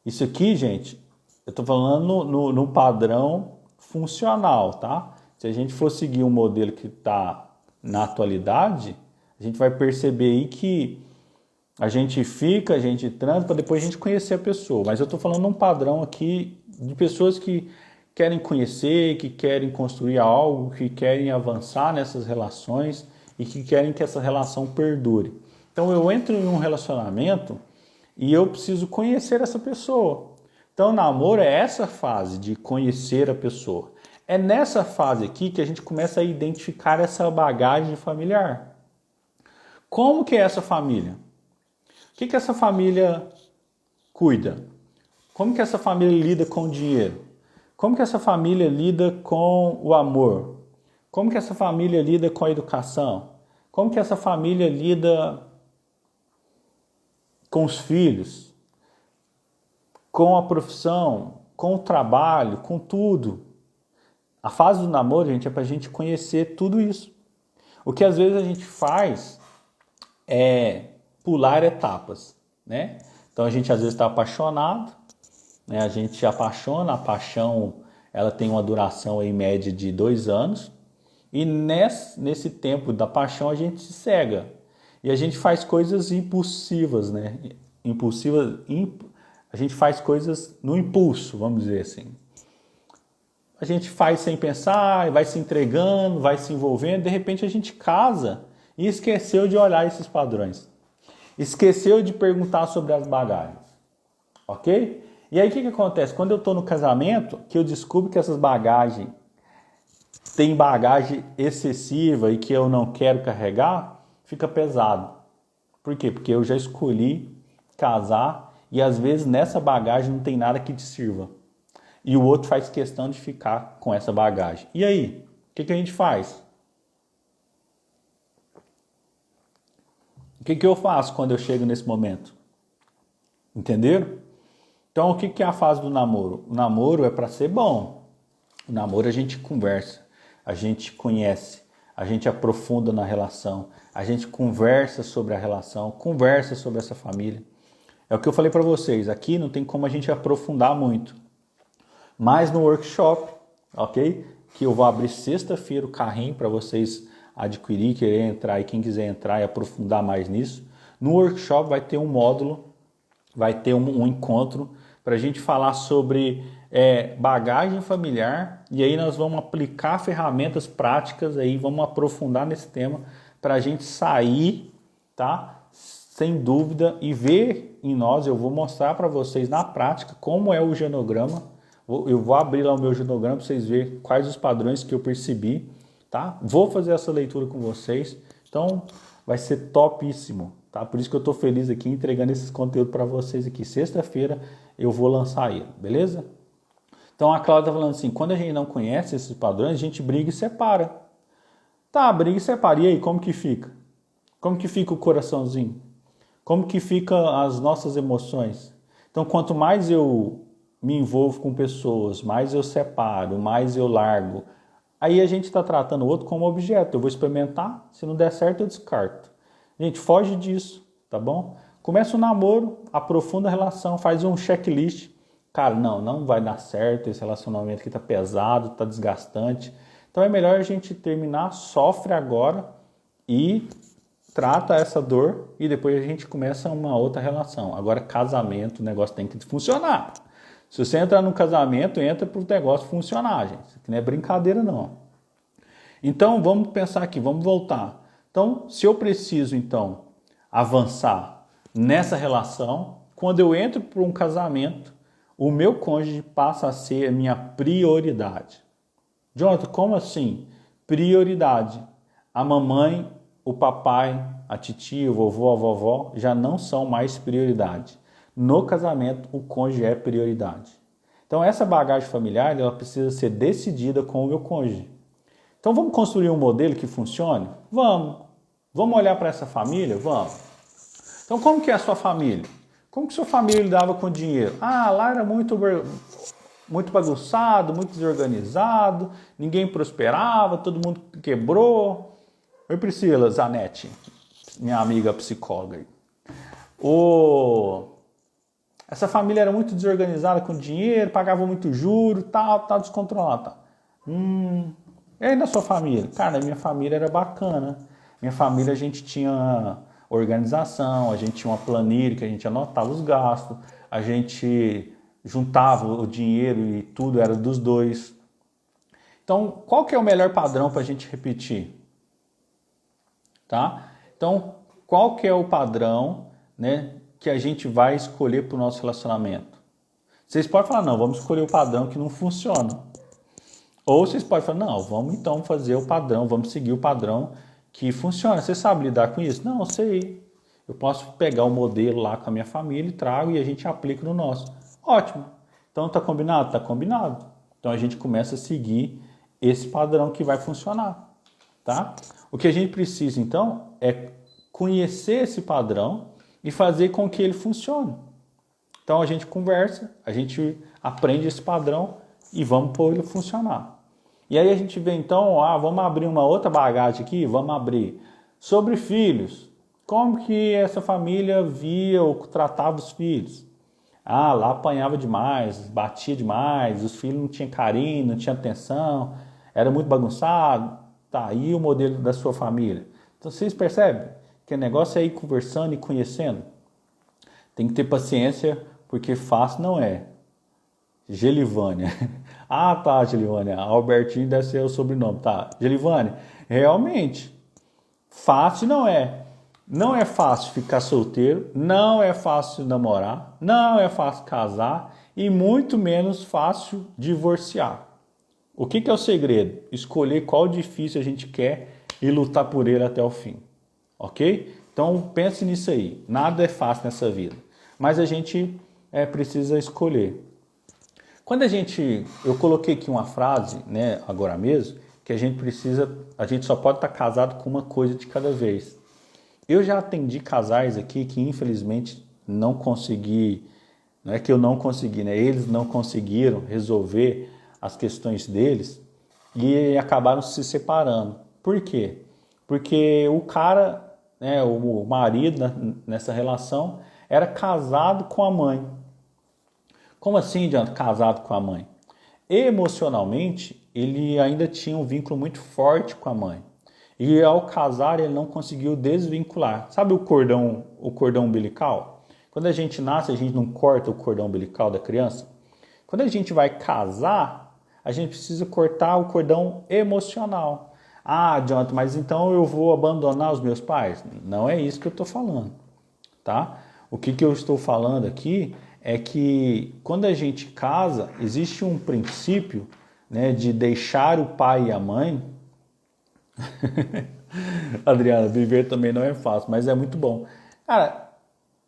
Isso aqui, gente, eu estou falando no padrão funcional, tá? Se a gente for seguir um modelo que está na atualidade, a gente vai perceber aí que a gente fica, a gente transa para depois a gente conhecer a pessoa. Mas eu estou falando um padrão aqui de pessoas que querem conhecer, que querem construir algo, que querem avançar nessas relações e que querem que essa relação perdure. Então eu entro em um relacionamento e eu preciso conhecer essa pessoa. Então o namoro é essa fase de conhecer a pessoa. É nessa fase aqui que a gente começa a identificar essa bagagem familiar. Como que é essa família? O que essa família cuida? Como que essa família lida com o dinheiro? Como que essa família lida com o amor? Como que essa família lida com a educação? Como que essa família lida com os filhos? Com a profissão? Com o trabalho? Com tudo? A fase do namoro, gente, é para a gente conhecer tudo isso. O que às vezes a gente faz é pular etapas, né? Então a gente às vezes está apaixonado, né? A gente se apaixona, a paixão ela tem uma duração em média de 2 anos e nesse tempo da paixão a gente se cega e a gente faz coisas impulsivas, né? A gente faz coisas no impulso, vamos dizer assim. A gente faz sem pensar, vai se entregando, vai se envolvendo, de repente a gente casa e esqueceu de olhar esses padrões. Esqueceu de perguntar sobre as bagagens, ok? E aí o que acontece? Quando eu estou no casamento, que eu descubro que essas bagagens têm bagagem excessiva e que eu não quero carregar, fica pesado. Por quê? Porque eu já escolhi casar e às vezes nessa bagagem não tem nada que te sirva. E o outro faz questão de ficar com essa bagagem. E aí? O que a gente faz? O que eu faço quando eu chego nesse momento? Entenderam? Então, o que é a fase do namoro? O namoro é para ser bom. O namoro a gente conversa, a gente conhece, a gente aprofunda na relação, a gente conversa sobre a relação, conversa sobre essa família. É o que eu falei para vocês, aqui não tem como a gente aprofundar muito. Mas no workshop, ok? Que eu vou abrir sexta-feira o carrinho para vocês adquirir, querer entrar e quem quiser entrar e aprofundar mais nisso. No workshop vai ter um módulo, vai ter um encontro para a gente falar sobre bagagem familiar e aí nós vamos aplicar ferramentas práticas, aí vamos aprofundar nesse tema para a gente sair, tá? Sem dúvida e ver em nós, eu vou mostrar para vocês na prática como é o genograma. Eu vou abrir lá o meu genograma para vocês verem quais os padrões que eu percebi, tá? Vou fazer essa leitura com vocês, então vai ser topíssimo, tá? Por isso que eu estou feliz aqui entregando esses conteúdos para vocês aqui. Sexta-feira eu vou lançar ele, beleza? Então a Cláudia está falando assim, quando a gente não conhece esses padrões, a gente briga e separa. Tá, briga e separa. E aí, como que fica? Como que fica o coraçãozinho? Como que ficam as nossas emoções? Então, quanto mais eu me envolvo com pessoas, mais eu separo, mais eu largo. Aí a gente está tratando o outro como objeto. Eu vou experimentar, se não der certo eu descarto. Gente, foge disso, tá bom? Começa o namoro, aprofunda a relação, faz um checklist. Cara, não vai dar certo, esse relacionamento aqui tá pesado, tá desgastante. Então é melhor a gente terminar, sofre agora e trata essa dor e depois a gente começa uma outra relação. Agora casamento, o negócio tem que funcionar. Se você entrar no casamento, entra para o negócio funcionar, gente. Isso aqui não é brincadeira, não. Então, vamos pensar aqui, vamos voltar. Então, se eu preciso, então, avançar nessa relação, quando eu entro para um casamento, o meu cônjuge passa a ser a minha prioridade. Jonathan, como assim? Prioridade. A mamãe, o papai, a titia, o vovô, a vovó já não são mais prioridade. No casamento, o cônjuge é prioridade. Então, essa bagagem familiar ela precisa ser decidida com o meu cônjuge. Então, vamos construir um modelo que funcione? Vamos. Vamos olhar para essa família? Vamos. Então, como que é a sua família? Como que sua família lidava com o dinheiro? Ah, lá era muito bagunçado, muito desorganizado, ninguém prosperava, todo mundo quebrou. Oi, Priscila Zanetti, minha amiga psicóloga. Essa família era muito desorganizada com dinheiro, pagava muito juro, tal, descontrolada. Tal. E aí na sua família? Cara, a minha família era bacana. Minha família a gente tinha organização, a gente tinha uma planilha que a gente anotava os gastos, a gente juntava o dinheiro e tudo era dos dois. Então, qual que é o melhor padrão para a gente repetir? Tá? Então, qual que é o padrão, né, que a gente vai escolher para o nosso relacionamento? Vocês podem falar, não, vamos escolher o padrão que não funciona. Ou vocês podem falar, não, vamos então fazer o padrão, vamos seguir o padrão que funciona. Você sabe lidar com isso? Não, eu sei. Eu posso pegar o modelo lá com a minha família e trago e a gente aplica no nosso. Ótimo. Então tá combinado? Tá combinado. Então a gente começa a seguir esse padrão que vai funcionar, tá? O que a gente precisa então é conhecer esse padrão e fazer com que ele funcione. Então a gente conversa, a gente aprende esse padrão e vamos pôr ele funcionar. E aí a gente vê então, vamos abrir uma outra bagagem aqui, vamos abrir sobre filhos. Como que essa família via ou tratava os filhos? Lá apanhava demais, batia demais, os filhos não tinham carinho, não tinham atenção, era muito bagunçado. Tá, e o modelo da sua família? Então vocês percebem que o negócio é ir conversando e conhecendo. Tem que ter paciência, porque fácil não é. Gelivânia. Tá, Gelivânia. Albertinho deve ser o sobrenome. Tá, Gelivânia. Realmente, fácil não é. Não é fácil ficar solteiro, não é fácil namorar, não é fácil casar e muito menos fácil divorciar. O que é o segredo? Escolher qual difícil a gente quer e lutar por ele até o fim. Ok? Então pense nisso aí. Nada é fácil nessa vida. Mas a gente precisa escolher. Eu coloquei aqui uma frase, né, agora mesmo, que a gente só pode estar casado com uma coisa de cada vez. Eu já atendi casais aqui que infelizmente não consegui, não é que eu não consegui, né? Eles não conseguiram resolver as questões deles e acabaram se separando. Por quê? Porque o cara, né, o marido nessa relação era casado com a mãe. Como assim, Diante, casado com a mãe? Emocionalmente, ele ainda tinha um vínculo muito forte com a mãe. E ao casar, ele não conseguiu desvincular. Sabe o cordão umbilical? Quando a gente nasce, a gente não corta o cordão umbilical da criança. Quando a gente vai casar, a gente precisa cortar o cordão emocional. Jonathan, mas então eu vou abandonar os meus pais? Não é isso que eu estou falando, tá? O que eu estou falando aqui é que quando a gente casa, existe um princípio, né, de deixar o pai e a mãe. Adriana, viver também não é fácil, mas é muito bom. Cara,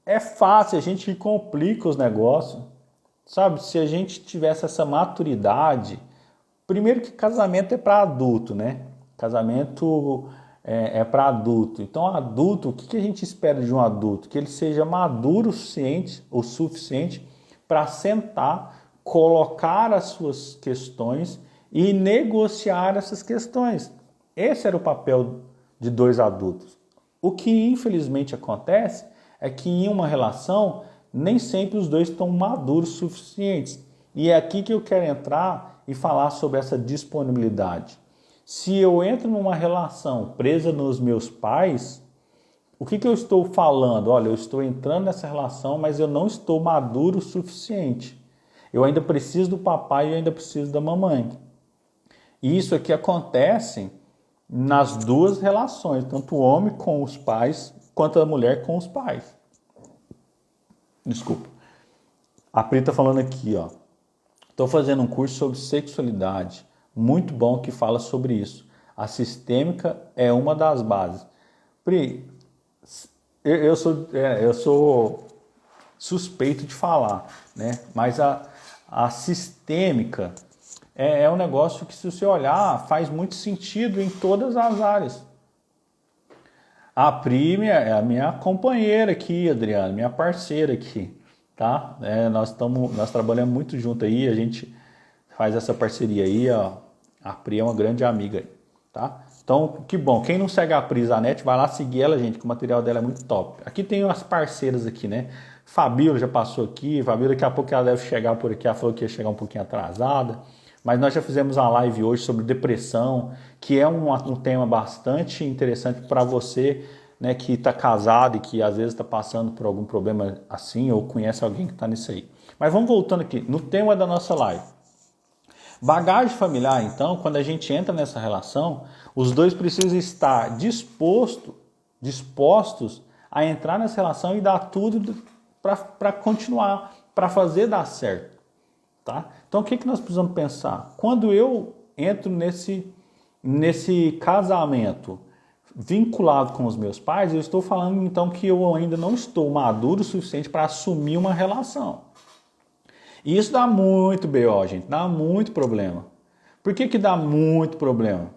é fácil, a gente complica os negócios, sabe? Se a gente tivesse essa maturidade, primeiro que casamento é para adulto, né? Casamento é para adulto. Então, adulto, o que a gente espera de um adulto? Que ele seja maduro o suficiente para sentar, colocar as suas questões e negociar essas questões. Esse era o papel de dois adultos. O que infelizmente acontece é que em uma relação nem sempre os dois estão maduros o suficientes. E é aqui que eu quero entrar e falar sobre essa disponibilidade. Se eu entro numa relação presa nos meus pais, o que eu estou falando? Olha, eu estou entrando nessa relação, mas eu não estou maduro o suficiente. Eu ainda preciso do papai e eu ainda preciso da mamãe. E isso aqui acontece nas duas relações, tanto o homem com os pais, quanto a mulher com os pais. Desculpa. A Pri está falando aqui, ó. Estou fazendo um curso sobre sexualidade, muito bom, que fala sobre isso. A sistêmica é uma das bases. Pri, eu sou suspeito de falar, né? Mas a sistêmica é um negócio que, se você olhar, faz muito sentido em todas as áreas. A Pri é a minha companheira aqui, Adriana, minha parceira aqui, tá? Nós trabalhamos muito junto aí, a gente faz essa parceria aí, ó. A Pri é uma grande amiga aí, tá? Então, que bom. Quem não segue a Pri Zanetti, vai lá seguir ela, gente, que o material dela é muito top. Aqui tem as parceiras aqui, né? Fabíola já passou aqui, Fabíola daqui a pouco ela deve chegar por aqui, ela falou que ia chegar um pouquinho atrasada. Mas nós já fizemos uma live hoje sobre depressão, que é um tema bastante interessante para você, né, que está casado e que às vezes está passando por algum problema assim, ou conhece alguém que está nisso aí. Mas vamos voltando aqui, no tema da nossa live. Bagagem familiar, então, quando a gente entra nessa relação, os dois precisam estar dispostos a entrar nessa relação e dar tudo para continuar, para fazer dar certo. Tá? Então, o que nós precisamos pensar? Quando eu entro nesse casamento vinculado com os meus pais, eu estou falando então que eu ainda não estou maduro o suficiente para assumir uma relação. E isso dá muito BO, gente, dá muito problema. Por que dá muito problema?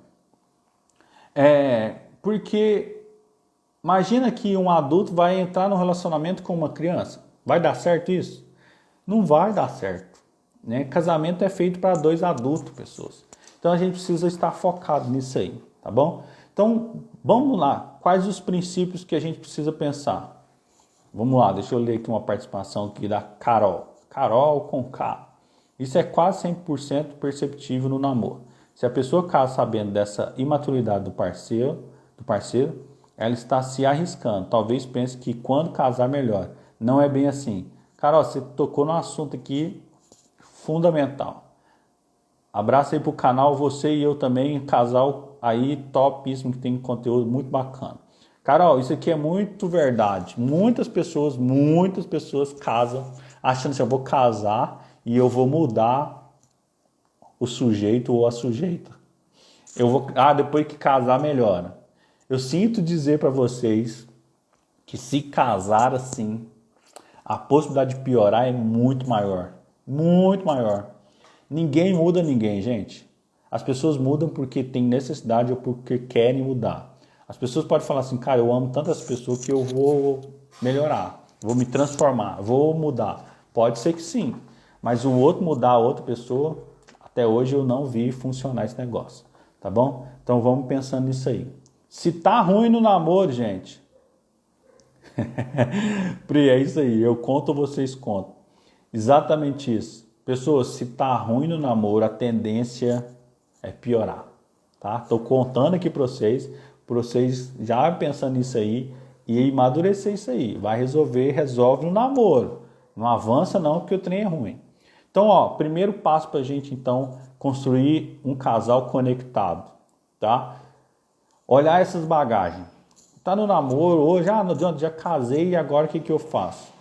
Porque imagina que um adulto vai entrar num relacionamento com uma criança. Vai dar certo isso? Não vai dar certo. Né? Casamento é feito para dois adultos, pessoas. Então a gente precisa estar focado nisso aí, tá bom? Então, vamos lá. Quais os princípios que a gente precisa pensar? Vamos lá, deixa eu ler aqui uma participação aqui da Carol. Carol com K. Isso é quase 100% perceptível no namoro. Se a pessoa casa sabendo dessa imaturidade do parceiro, ela está se arriscando. Talvez pense que quando casar melhor. Não é bem assim. Carol, você tocou num assunto aqui fundamental. Abraço aí pro canal, você e eu também, casal aí topíssimo, que tem conteúdo muito bacana. Carol, isso aqui é muito verdade. Muitas pessoas casam achando assim, eu vou casar e eu vou mudar o sujeito ou a sujeita. Depois que casar melhora. Eu sinto dizer para vocês que se casar assim, a possibilidade de piorar é muito maior. Muito maior. Ninguém muda ninguém, gente. As pessoas mudam porque tem necessidade ou porque querem mudar. As pessoas podem falar assim, cara, eu amo tantas pessoas que eu vou melhorar, vou me transformar, vou mudar. Pode ser que sim, mas o outro mudar a outra pessoa, até hoje eu não vi funcionar esse negócio, tá bom? Então vamos pensando nisso aí. Se tá ruim no namoro, gente, Pri, é isso aí, eu conto ou vocês contam. Exatamente isso. Pessoas, se tá ruim no namoro, a tendência é piorar, tá? Tô contando aqui para vocês já pensando nisso aí e amadurecer isso aí. Vai resolve no namoro. Não avança não, porque o trem é ruim. Então, primeiro passo para a gente, então, construir um casal conectado, tá? Olhar essas bagagens. Tá no namoro, ou já casei e agora o que eu faço?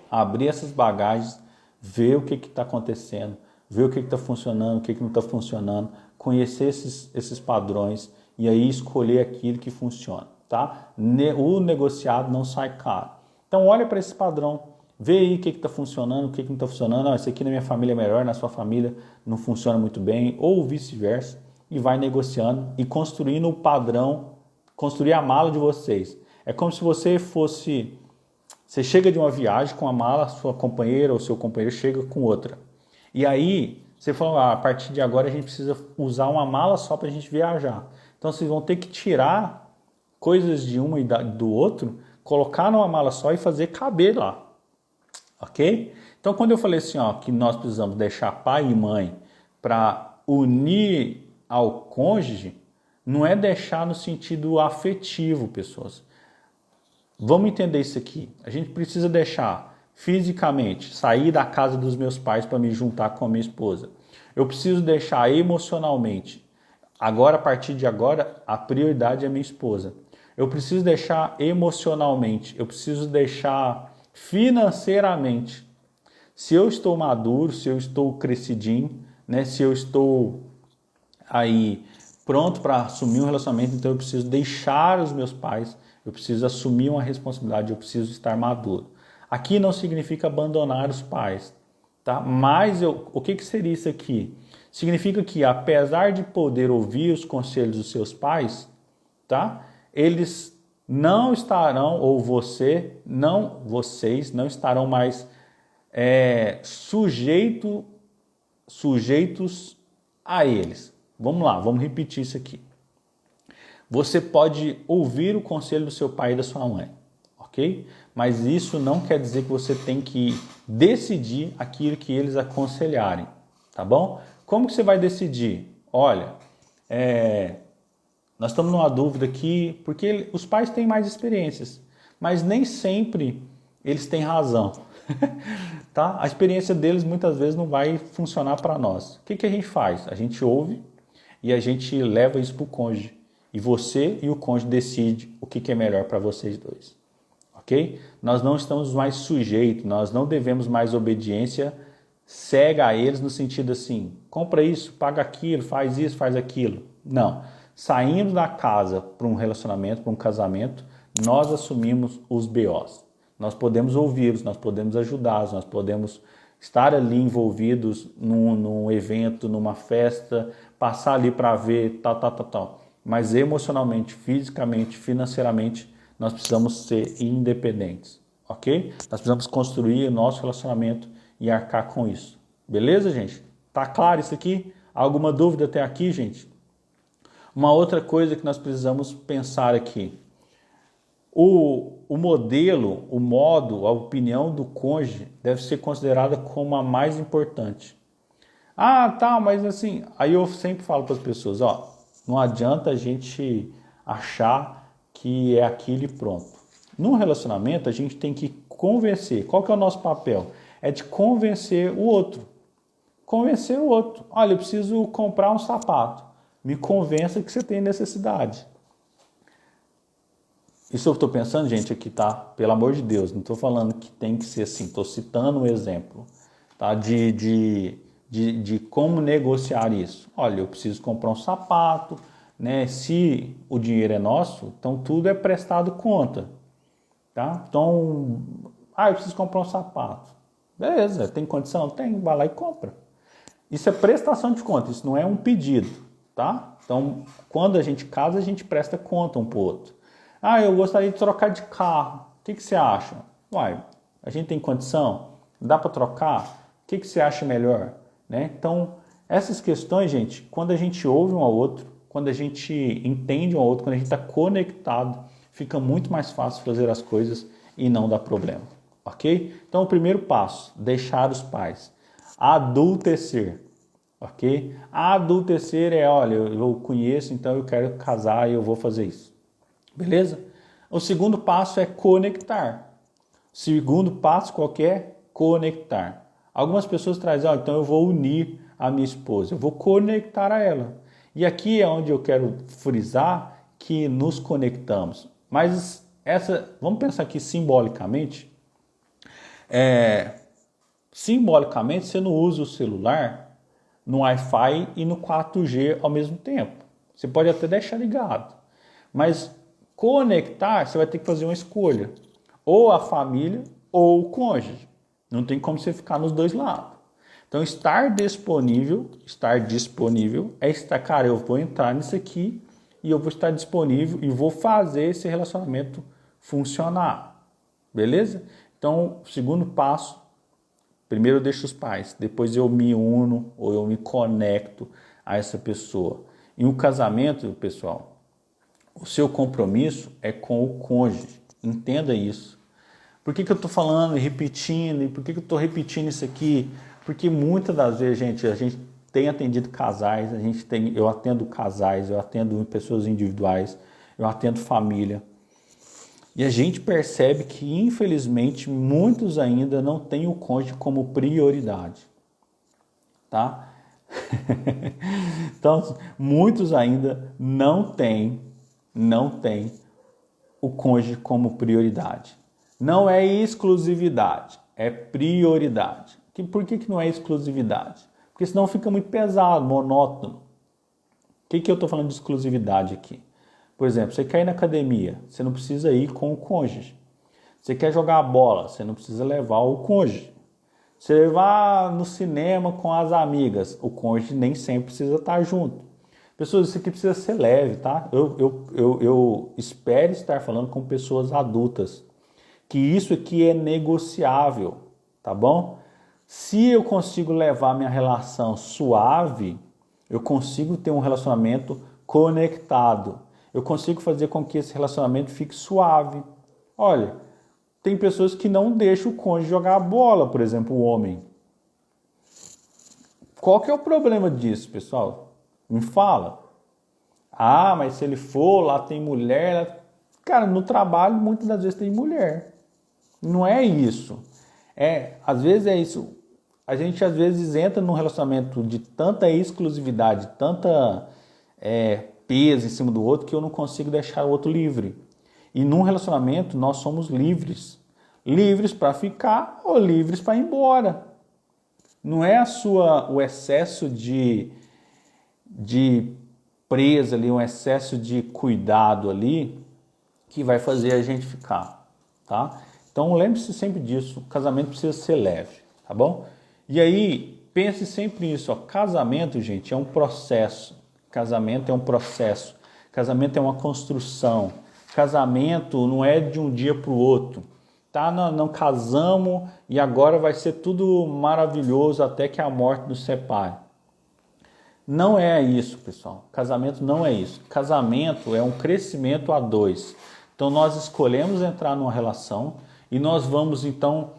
Abrir essas bagagens, ver o que está acontecendo, ver o que está funcionando, o que não está funcionando, conhecer esses padrões e aí escolher aquilo que funciona, tá? O negociado não sai caro. Então olha para esse padrão, vê aí o que está funcionando, o que não está funcionando. Esse aqui na minha família é melhor, na sua família não funciona muito bem, ou vice-versa, e vai negociando e construindo o padrão, construir a mala de vocês. É como se você chega de uma viagem com a mala, sua companheira ou seu companheiro chega com outra. E aí você fala, a partir de agora a gente precisa usar uma mala só para a gente viajar. Então vocês vão ter que tirar coisas de uma e do outro, colocar numa mala só e fazer caber lá. Ok? Então quando eu falei assim, que nós precisamos deixar pai e mãe para unir ao cônjuge, não é deixar no sentido afetivo, pessoas. Vamos entender isso aqui. A gente precisa deixar fisicamente, sair da casa dos meus pais para me juntar com a minha esposa. Eu preciso deixar emocionalmente. Agora, a partir de agora, a prioridade é minha esposa. Eu preciso deixar emocionalmente. Eu preciso deixar financeiramente. Se eu estou maduro, se eu estou crescidinho, né? Se eu estou aí pronto para assumir um relacionamento, então eu preciso deixar os meus pais, eu preciso assumir uma responsabilidade, eu preciso estar maduro. Aqui não significa abandonar os pais, tá? Mas o que seria isso aqui? Significa que apesar de poder ouvir os conselhos dos seus pais, tá? Eles não estarão, ou vocês não estarão mais sujeitos a eles. Vamos lá, vamos repetir isso aqui. Você pode ouvir o conselho do seu pai e da sua mãe, ok? ok? Mas isso não quer dizer que você tem que decidir aquilo que eles aconselharem, tá bom? Como que você vai decidir? Olha, nós estamos numa dúvida aqui, porque os pais têm mais experiências, mas nem sempre eles têm razão, tá? A experiência deles muitas vezes não vai funcionar para nós. O que a gente faz? A gente ouve e a gente leva isso para o cônjuge. E você e o cônjuge decidem o que é melhor para vocês dois, ok? Nós não estamos mais sujeitos, nós não devemos mais obediência cega a eles no sentido assim, compra isso, paga aquilo, faz isso, faz aquilo. Não. Saindo da casa para um relacionamento, para um casamento, nós assumimos os BOs. Nós podemos ouvi-los, nós podemos ajudá-los, nós podemos estar ali envolvidos num evento, numa festa, passar ali para ver, tal. Mas emocionalmente, fisicamente, financeiramente, nós precisamos ser independentes, ok? Nós precisamos construir o nosso relacionamento e arcar com isso. Beleza, gente? Tá claro isso aqui? Alguma dúvida até aqui, gente? Uma outra coisa que nós precisamos pensar aqui. O modelo, o modo, a opinião do cônjuge deve ser considerada como a mais importante. Ah, tá, mas assim... Aí eu sempre falo para as pessoas, ó, não adianta a gente achar que é aquilo e pronto. No relacionamento, a gente tem que convencer. Qual que é o nosso papel? É de convencer o outro. Convencer o outro. Olha, eu preciso comprar um sapato. Me convença que você tem necessidade. Isso eu estou pensando, gente, aqui, tá? Pelo amor de Deus, não estou falando que tem que ser assim. Estou citando um exemplo, tá? De como negociar isso. Olha, eu preciso comprar um sapato, né? Se o dinheiro é nosso, então tudo é prestado conta, tá? Então, eu preciso comprar um sapato. Beleza, tem condição? Tem, vai lá e compra. Isso é prestação de conta, isso não é um pedido, tá? Então, quando a gente casa, a gente presta conta um pro outro. Eu gostaria de trocar de carro. O que você acha? Uai, a gente tem condição? Dá para trocar? O que você acha melhor? Né? Então, essas questões, gente, quando a gente ouve um ao outro, quando a gente entende um ao outro, quando a gente está conectado, fica muito mais fácil fazer as coisas e não dá problema, ok? Então, o primeiro passo, deixar os pais. Adultecer, ok? Adultecer é, olha, eu conheço, então eu quero casar e eu vou fazer isso. Beleza? O segundo passo é conectar. O segundo passo qualquer, conectar. Algumas pessoas trazem, então eu vou unir a minha esposa, eu vou conectar a ela. E aqui é onde eu quero frisar que nos conectamos. Mas vamos pensar aqui simbolicamente. Simbolicamente, você não usa o celular no Wi-Fi e no 4G ao mesmo tempo. Você pode até deixar ligado. Mas conectar, você vai ter que fazer uma escolha. Ou a família ou o cônjuge. Não tem como você ficar nos dois lados. Então, estar disponível é estar, cara, eu vou entrar nisso aqui e eu vou estar disponível e vou fazer esse relacionamento funcionar. Beleza? Então, segundo passo, primeiro eu deixo os pais, depois eu me uno ou eu me conecto a essa pessoa. Em um casamento, pessoal, o seu compromisso é com o cônjuge. Entenda isso. Por que eu estou falando e repetindo? E por que eu estou repetindo isso aqui? Porque muitas das vezes, gente, a gente tem atendido casais, eu atendo casais, eu atendo pessoas individuais, eu atendo família. E a gente percebe que, infelizmente, muitos ainda não têm o cônjuge como prioridade. Tá? Então, muitos ainda não têm o cônjuge como prioridade. Não é exclusividade, é prioridade. Por que não é exclusividade? Porque senão fica muito pesado, monótono. O que eu estou falando de exclusividade aqui? Por exemplo, você quer ir na academia, você não precisa ir com o cônjuge. Você quer jogar bola, você não precisa levar o cônjuge. Você levar no cinema com as amigas, o cônjuge nem sempre precisa estar junto. Pessoas, isso aqui precisa ser leve, tá? Eu espero estar falando com pessoas adultas, que isso aqui é negociável, tá bom? Se eu consigo levar minha relação suave, eu consigo ter um relacionamento conectado. Eu consigo fazer com que esse relacionamento fique suave. Olha, tem pessoas que não deixam o cônjuge jogar a bola, por exemplo, o homem. Qual que é o problema disso, pessoal? Me fala. Ah, mas se ele for, lá tem mulher. Cara, no trabalho muitas das vezes tem mulher. Não é isso. Às vezes é isso. A gente às vezes entra num relacionamento de tanta exclusividade, tanta peso em cima do outro, que eu não consigo deixar o outro livre. E num relacionamento nós somos livres. Livres para ficar ou livres para ir embora. Não é o excesso de presa ali, um excesso de cuidado ali que vai fazer a gente ficar, tá? Então lembre-se sempre disso, o casamento precisa ser leve, tá bom? E aí, pense sempre nisso, ó, casamento, gente, é um processo, casamento é um processo, casamento é uma construção, casamento não é de um dia para o outro, tá? Não casamos e agora vai ser tudo maravilhoso até que a morte nos separe. Não é isso, pessoal. Casamento não é isso. Casamento é um crescimento a dois. Então nós escolhemos entrar numa relação e nós vamos então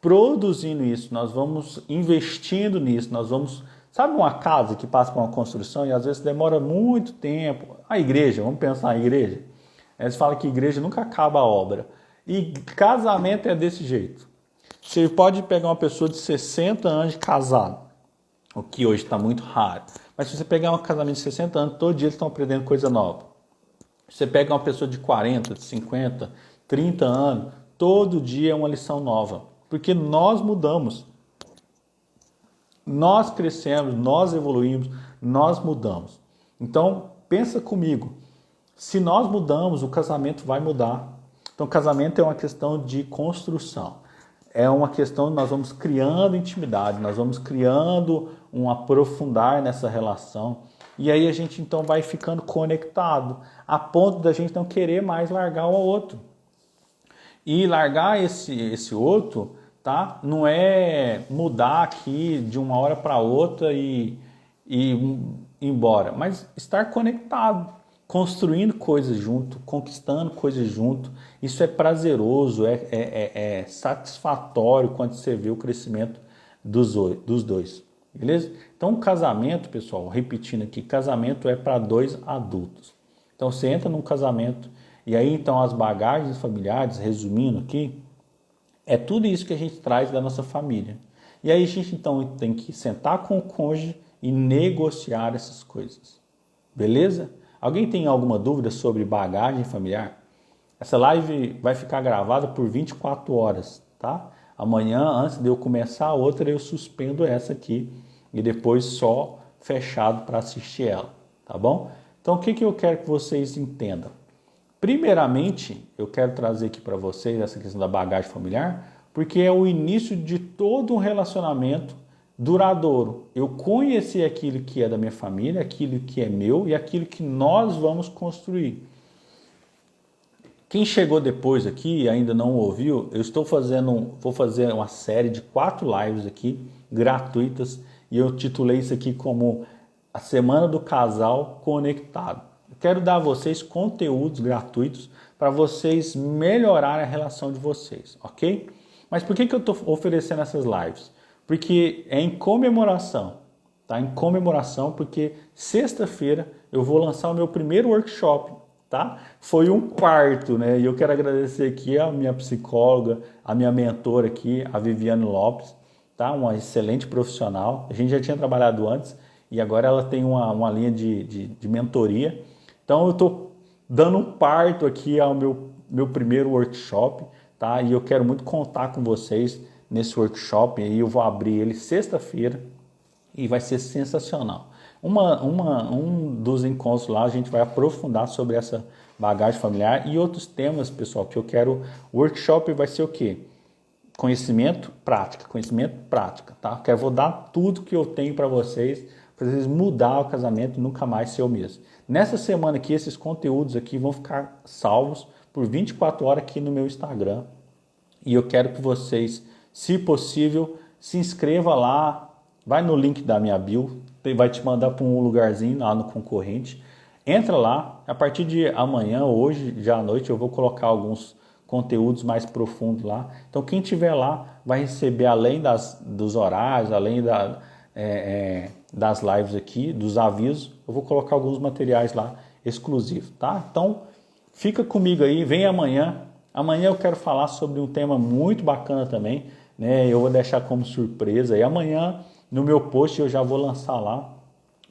produzindo isso, nós vamos investindo nisso, nós vamos... Sabe uma casa que passa por uma construção e às vezes demora muito tempo? A igreja, vamos pensar na igreja. Eles falam que igreja nunca acaba a obra. E casamento é desse jeito. Você pode pegar uma pessoa de 60 anos de casado, o que hoje está muito raro. Mas se você pegar um casamento de 60 anos, todo dia eles estão aprendendo coisa nova. Se você pega uma pessoa de 40, de 50, 30 anos, todo dia é uma lição nova. Porque nós mudamos. Nós crescemos, nós evoluímos, nós mudamos. Então, pensa comigo. Se nós mudamos, o casamento vai mudar. Então, casamento é uma questão de construção. É uma questão de nós vamos criando intimidade, nós vamos criando um aprofundar nessa relação. E aí a gente então vai ficando conectado, a ponto da gente não querer mais largar o outro. E largar esse outro, tá? Não é mudar aqui de uma hora para outra e ir embora, mas estar conectado. Construindo coisas junto, conquistando coisas junto, isso é prazeroso, é satisfatório quando você vê o crescimento dos dois, beleza? Então, o casamento, pessoal, repetindo aqui, casamento é para dois adultos. Então, você entra num casamento e aí, então, as bagagens familiares, resumindo aqui, é tudo isso que a gente traz da nossa família. E aí, a gente, então, tem que sentar com o cônjuge e negociar essas coisas, beleza? Alguém tem alguma dúvida sobre bagagem familiar? Essa live vai ficar gravada por 24 horas, tá? Amanhã, antes de eu começar a outra, eu suspendo essa aqui e depois só fechado para assistir ela, tá bom? Então, o que eu quero que vocês entendam? Primeiramente, eu quero trazer aqui para vocês essa questão da bagagem familiar, porque é o início de todo um relacionamento duradouro. Eu conheci aquilo que é da minha família, aquilo que é meu e aquilo que nós vamos construir. Quem chegou depois aqui e ainda não ouviu, eu vou fazer uma série de 4 lives aqui, gratuitas, e eu titulei isso aqui como a Semana do Casal Conectado. Eu quero dar a vocês conteúdos gratuitos para vocês melhorarem a relação de vocês, ok? Mas por que eu estou oferecendo essas lives? Porque é em comemoração, tá? Em comemoração, porque sexta-feira eu vou lançar o meu primeiro workshop, tá? Foi um parto, né? E eu quero agradecer aqui a minha psicóloga, a minha mentora aqui, a Viviane Lopes, tá? Uma excelente profissional. A gente já tinha trabalhado antes e agora ela tem uma linha de mentoria. Então eu estou dando um parto aqui ao meu primeiro workshop, tá? E eu quero muito contar com vocês nesse workshop, aí eu vou abrir ele sexta-feira e vai ser sensacional. Um dos encontros lá a gente vai aprofundar sobre essa bagagem familiar e outros temas, pessoal, que eu quero. O workshop vai ser o quê? Conhecimento, prática, tá? Eu vou dar tudo que eu tenho para vocês mudar o casamento e nunca mais ser o mesmo. Nessa semana aqui, esses conteúdos aqui vão ficar salvos por 24 horas aqui no meu Instagram e eu quero que vocês, se possível, se inscreva lá, vai no link da minha bio, vai te mandar para um lugarzinho lá no concorrente. Entra lá, a partir de amanhã, hoje, já à noite, eu vou colocar alguns conteúdos mais profundos lá. Então quem tiver lá vai receber, além dos horários, além das lives aqui, dos avisos, eu vou colocar alguns materiais lá exclusivos, tá? Então fica comigo aí, vem amanhã. Amanhã eu quero falar sobre um tema muito bacana também, né? Eu vou deixar como surpresa. E amanhã no meu post eu já vou lançar lá.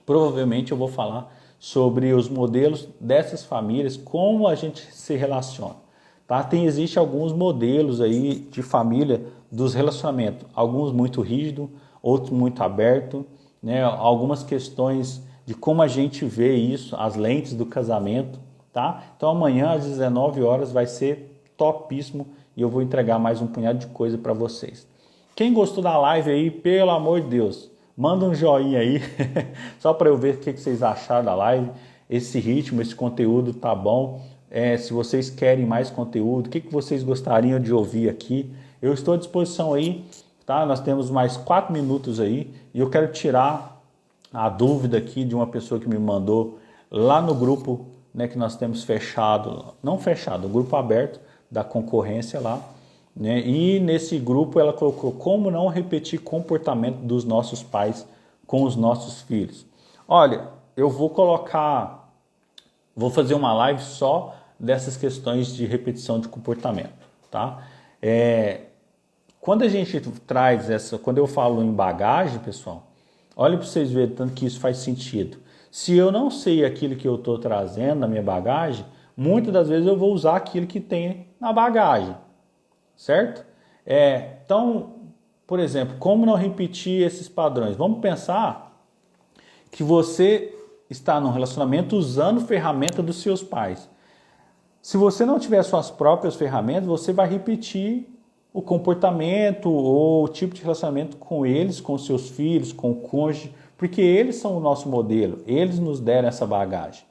Provavelmente eu vou falar sobre os modelos dessas famílias, como a gente se relaciona. Tá? Existe alguns modelos aí de família dos relacionamentos, alguns muito rígidos, outros muito abertos, né? Algumas questões de como a gente vê isso, as lentes do casamento. Tá? Então amanhã às 19 horas vai ser topíssimo e eu vou entregar mais um punhado de coisa para vocês. Quem gostou da live aí, pelo amor de Deus, manda um joinha aí, só para eu ver o que vocês acharam da live. Esse ritmo, esse conteúdo tá bom. Se vocês querem mais conteúdo, o que vocês gostariam de ouvir aqui, eu estou à disposição aí, tá? Nós temos mais 4 minutos aí e eu quero tirar a dúvida aqui de uma pessoa que me mandou lá no grupo, né, que nós temos fechado, não fechado, o grupo aberto da concorrência lá. Né? E nesse grupo ela colocou como não repetir comportamento dos nossos pais com os nossos filhos. Olha, eu vou fazer uma live só dessas questões de repetição de comportamento, tá? Quando a gente traz quando eu falo em bagagem, pessoal, olha para vocês verem tanto que isso faz sentido. Se eu não sei aquilo que eu estou trazendo na minha bagagem, muitas das vezes eu vou usar aquilo que tem na bagagem. Certo? Então, por exemplo, como não repetir esses padrões? Vamos pensar que você está num relacionamento usando ferramenta dos seus pais. Se você não tiver suas próprias ferramentas, você vai repetir o comportamento ou o tipo de relacionamento com eles, com seus filhos, com o cônjuge, porque eles são o nosso modelo, eles nos deram essa bagagem.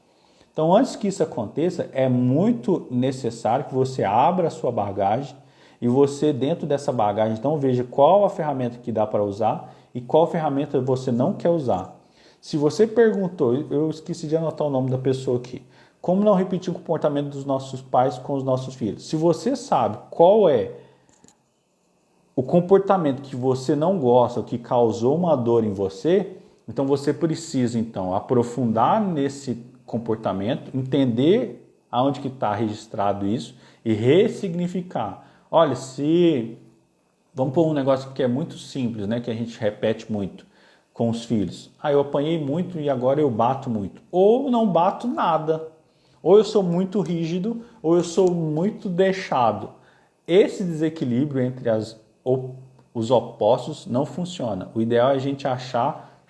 Então, antes que isso aconteça, é muito necessário que você abra a sua bagagem e você, dentro dessa bagagem, então veja qual a ferramenta que dá para usar e qual ferramenta você não quer usar. Se você perguntou, eu esqueci de anotar o nome da pessoa aqui, como não repetir o comportamento dos nossos pais com os nossos filhos? Se você sabe qual é o comportamento que você não gosta, o que causou uma dor em você, então você precisa então aprofundar nesse comportamento, entender aonde que está registrado isso e ressignificar. Olha, vamos pôr um negócio que é muito simples, né, que a gente repete muito com os filhos. Eu apanhei muito e agora eu bato muito. Ou não bato nada. Ou eu sou muito rígido, ou eu sou muito deixado. Esse desequilíbrio entre os opostos não funciona. O ideal é a gente achar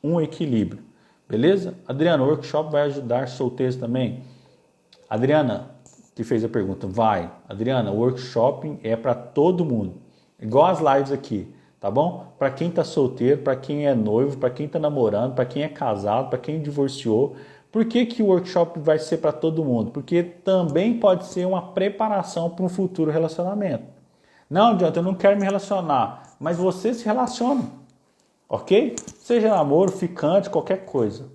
um equilíbrio. Beleza? Adriana, o workshop vai ajudar solteiros também? Adriana, que fez a pergunta, vai. Adriana, o workshop é para todo mundo. Igual as lives aqui, tá bom? Para quem tá solteiro, para quem é noivo, para quem tá namorando, para quem é casado, para quem divorciou. Por que o workshop vai ser para todo mundo? Porque também pode ser uma preparação para um futuro relacionamento. Não, adianta, eu não quero me relacionar, mas você se relaciona, ok? Seja namoro, ficante, qualquer coisa.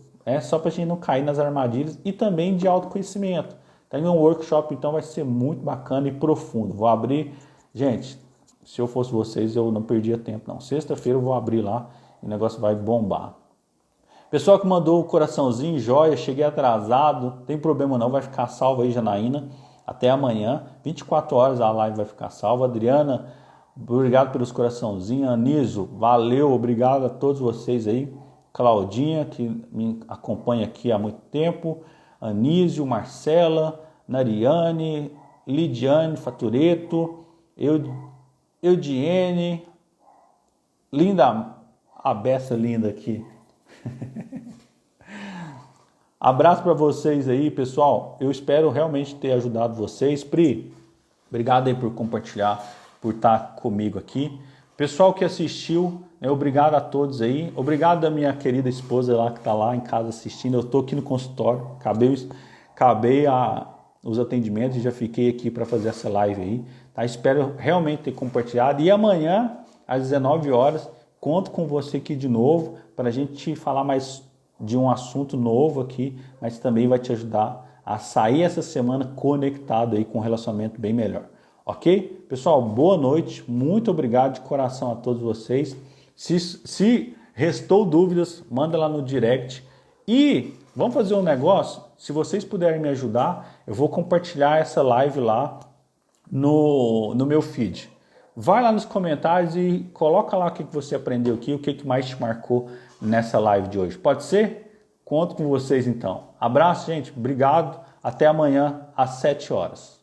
Só para a gente não cair nas armadilhas e também de autoconhecimento. Tem um workshop, então, vai ser muito bacana e profundo. Vou abrir... Gente, se eu fosse vocês, eu não perdia tempo, não. Sexta-feira eu vou abrir lá e o negócio vai bombar. Pessoal que mandou o coraçãozinho, joia, cheguei atrasado, tem problema não, vai ficar salvo aí, Janaína. Até amanhã, 24 horas a live vai ficar salva. Adriana, obrigado pelos coraçãozinhos. Aniso, valeu, obrigado a todos vocês aí. Claudinha, que me acompanha aqui há muito tempo. Anísio, Marcela, Nariane, Lidiane Fatureto, Eudiene, linda, a beça linda aqui. Abraço para vocês aí, pessoal. Eu espero realmente ter ajudado vocês. Pri, obrigado aí por compartilhar, por estar comigo aqui. Pessoal que assistiu, obrigado a todos aí. Obrigado a minha querida esposa lá que está lá em casa assistindo. Eu estou aqui no consultório, acabei os atendimentos e já fiquei aqui para fazer essa live aí. Tá? Espero realmente ter compartilhado. E amanhã, às 19 horas, conto com você aqui de novo para a gente falar mais de um assunto novo aqui, mas também vai te ajudar a sair essa semana conectado aí com um relacionamento bem melhor. ok? Pessoal, boa noite, muito obrigado de coração a todos vocês. Se restou dúvidas, manda lá no direct. E vamos fazer um negócio, se vocês puderem me ajudar, eu vou compartilhar essa live lá no meu feed. Vai lá nos comentários e coloca lá o que você aprendeu aqui, o que mais te marcou nessa live de hoje. Pode ser? Conto com vocês então. Abraço, gente. Obrigado. Até amanhã às 7 horas.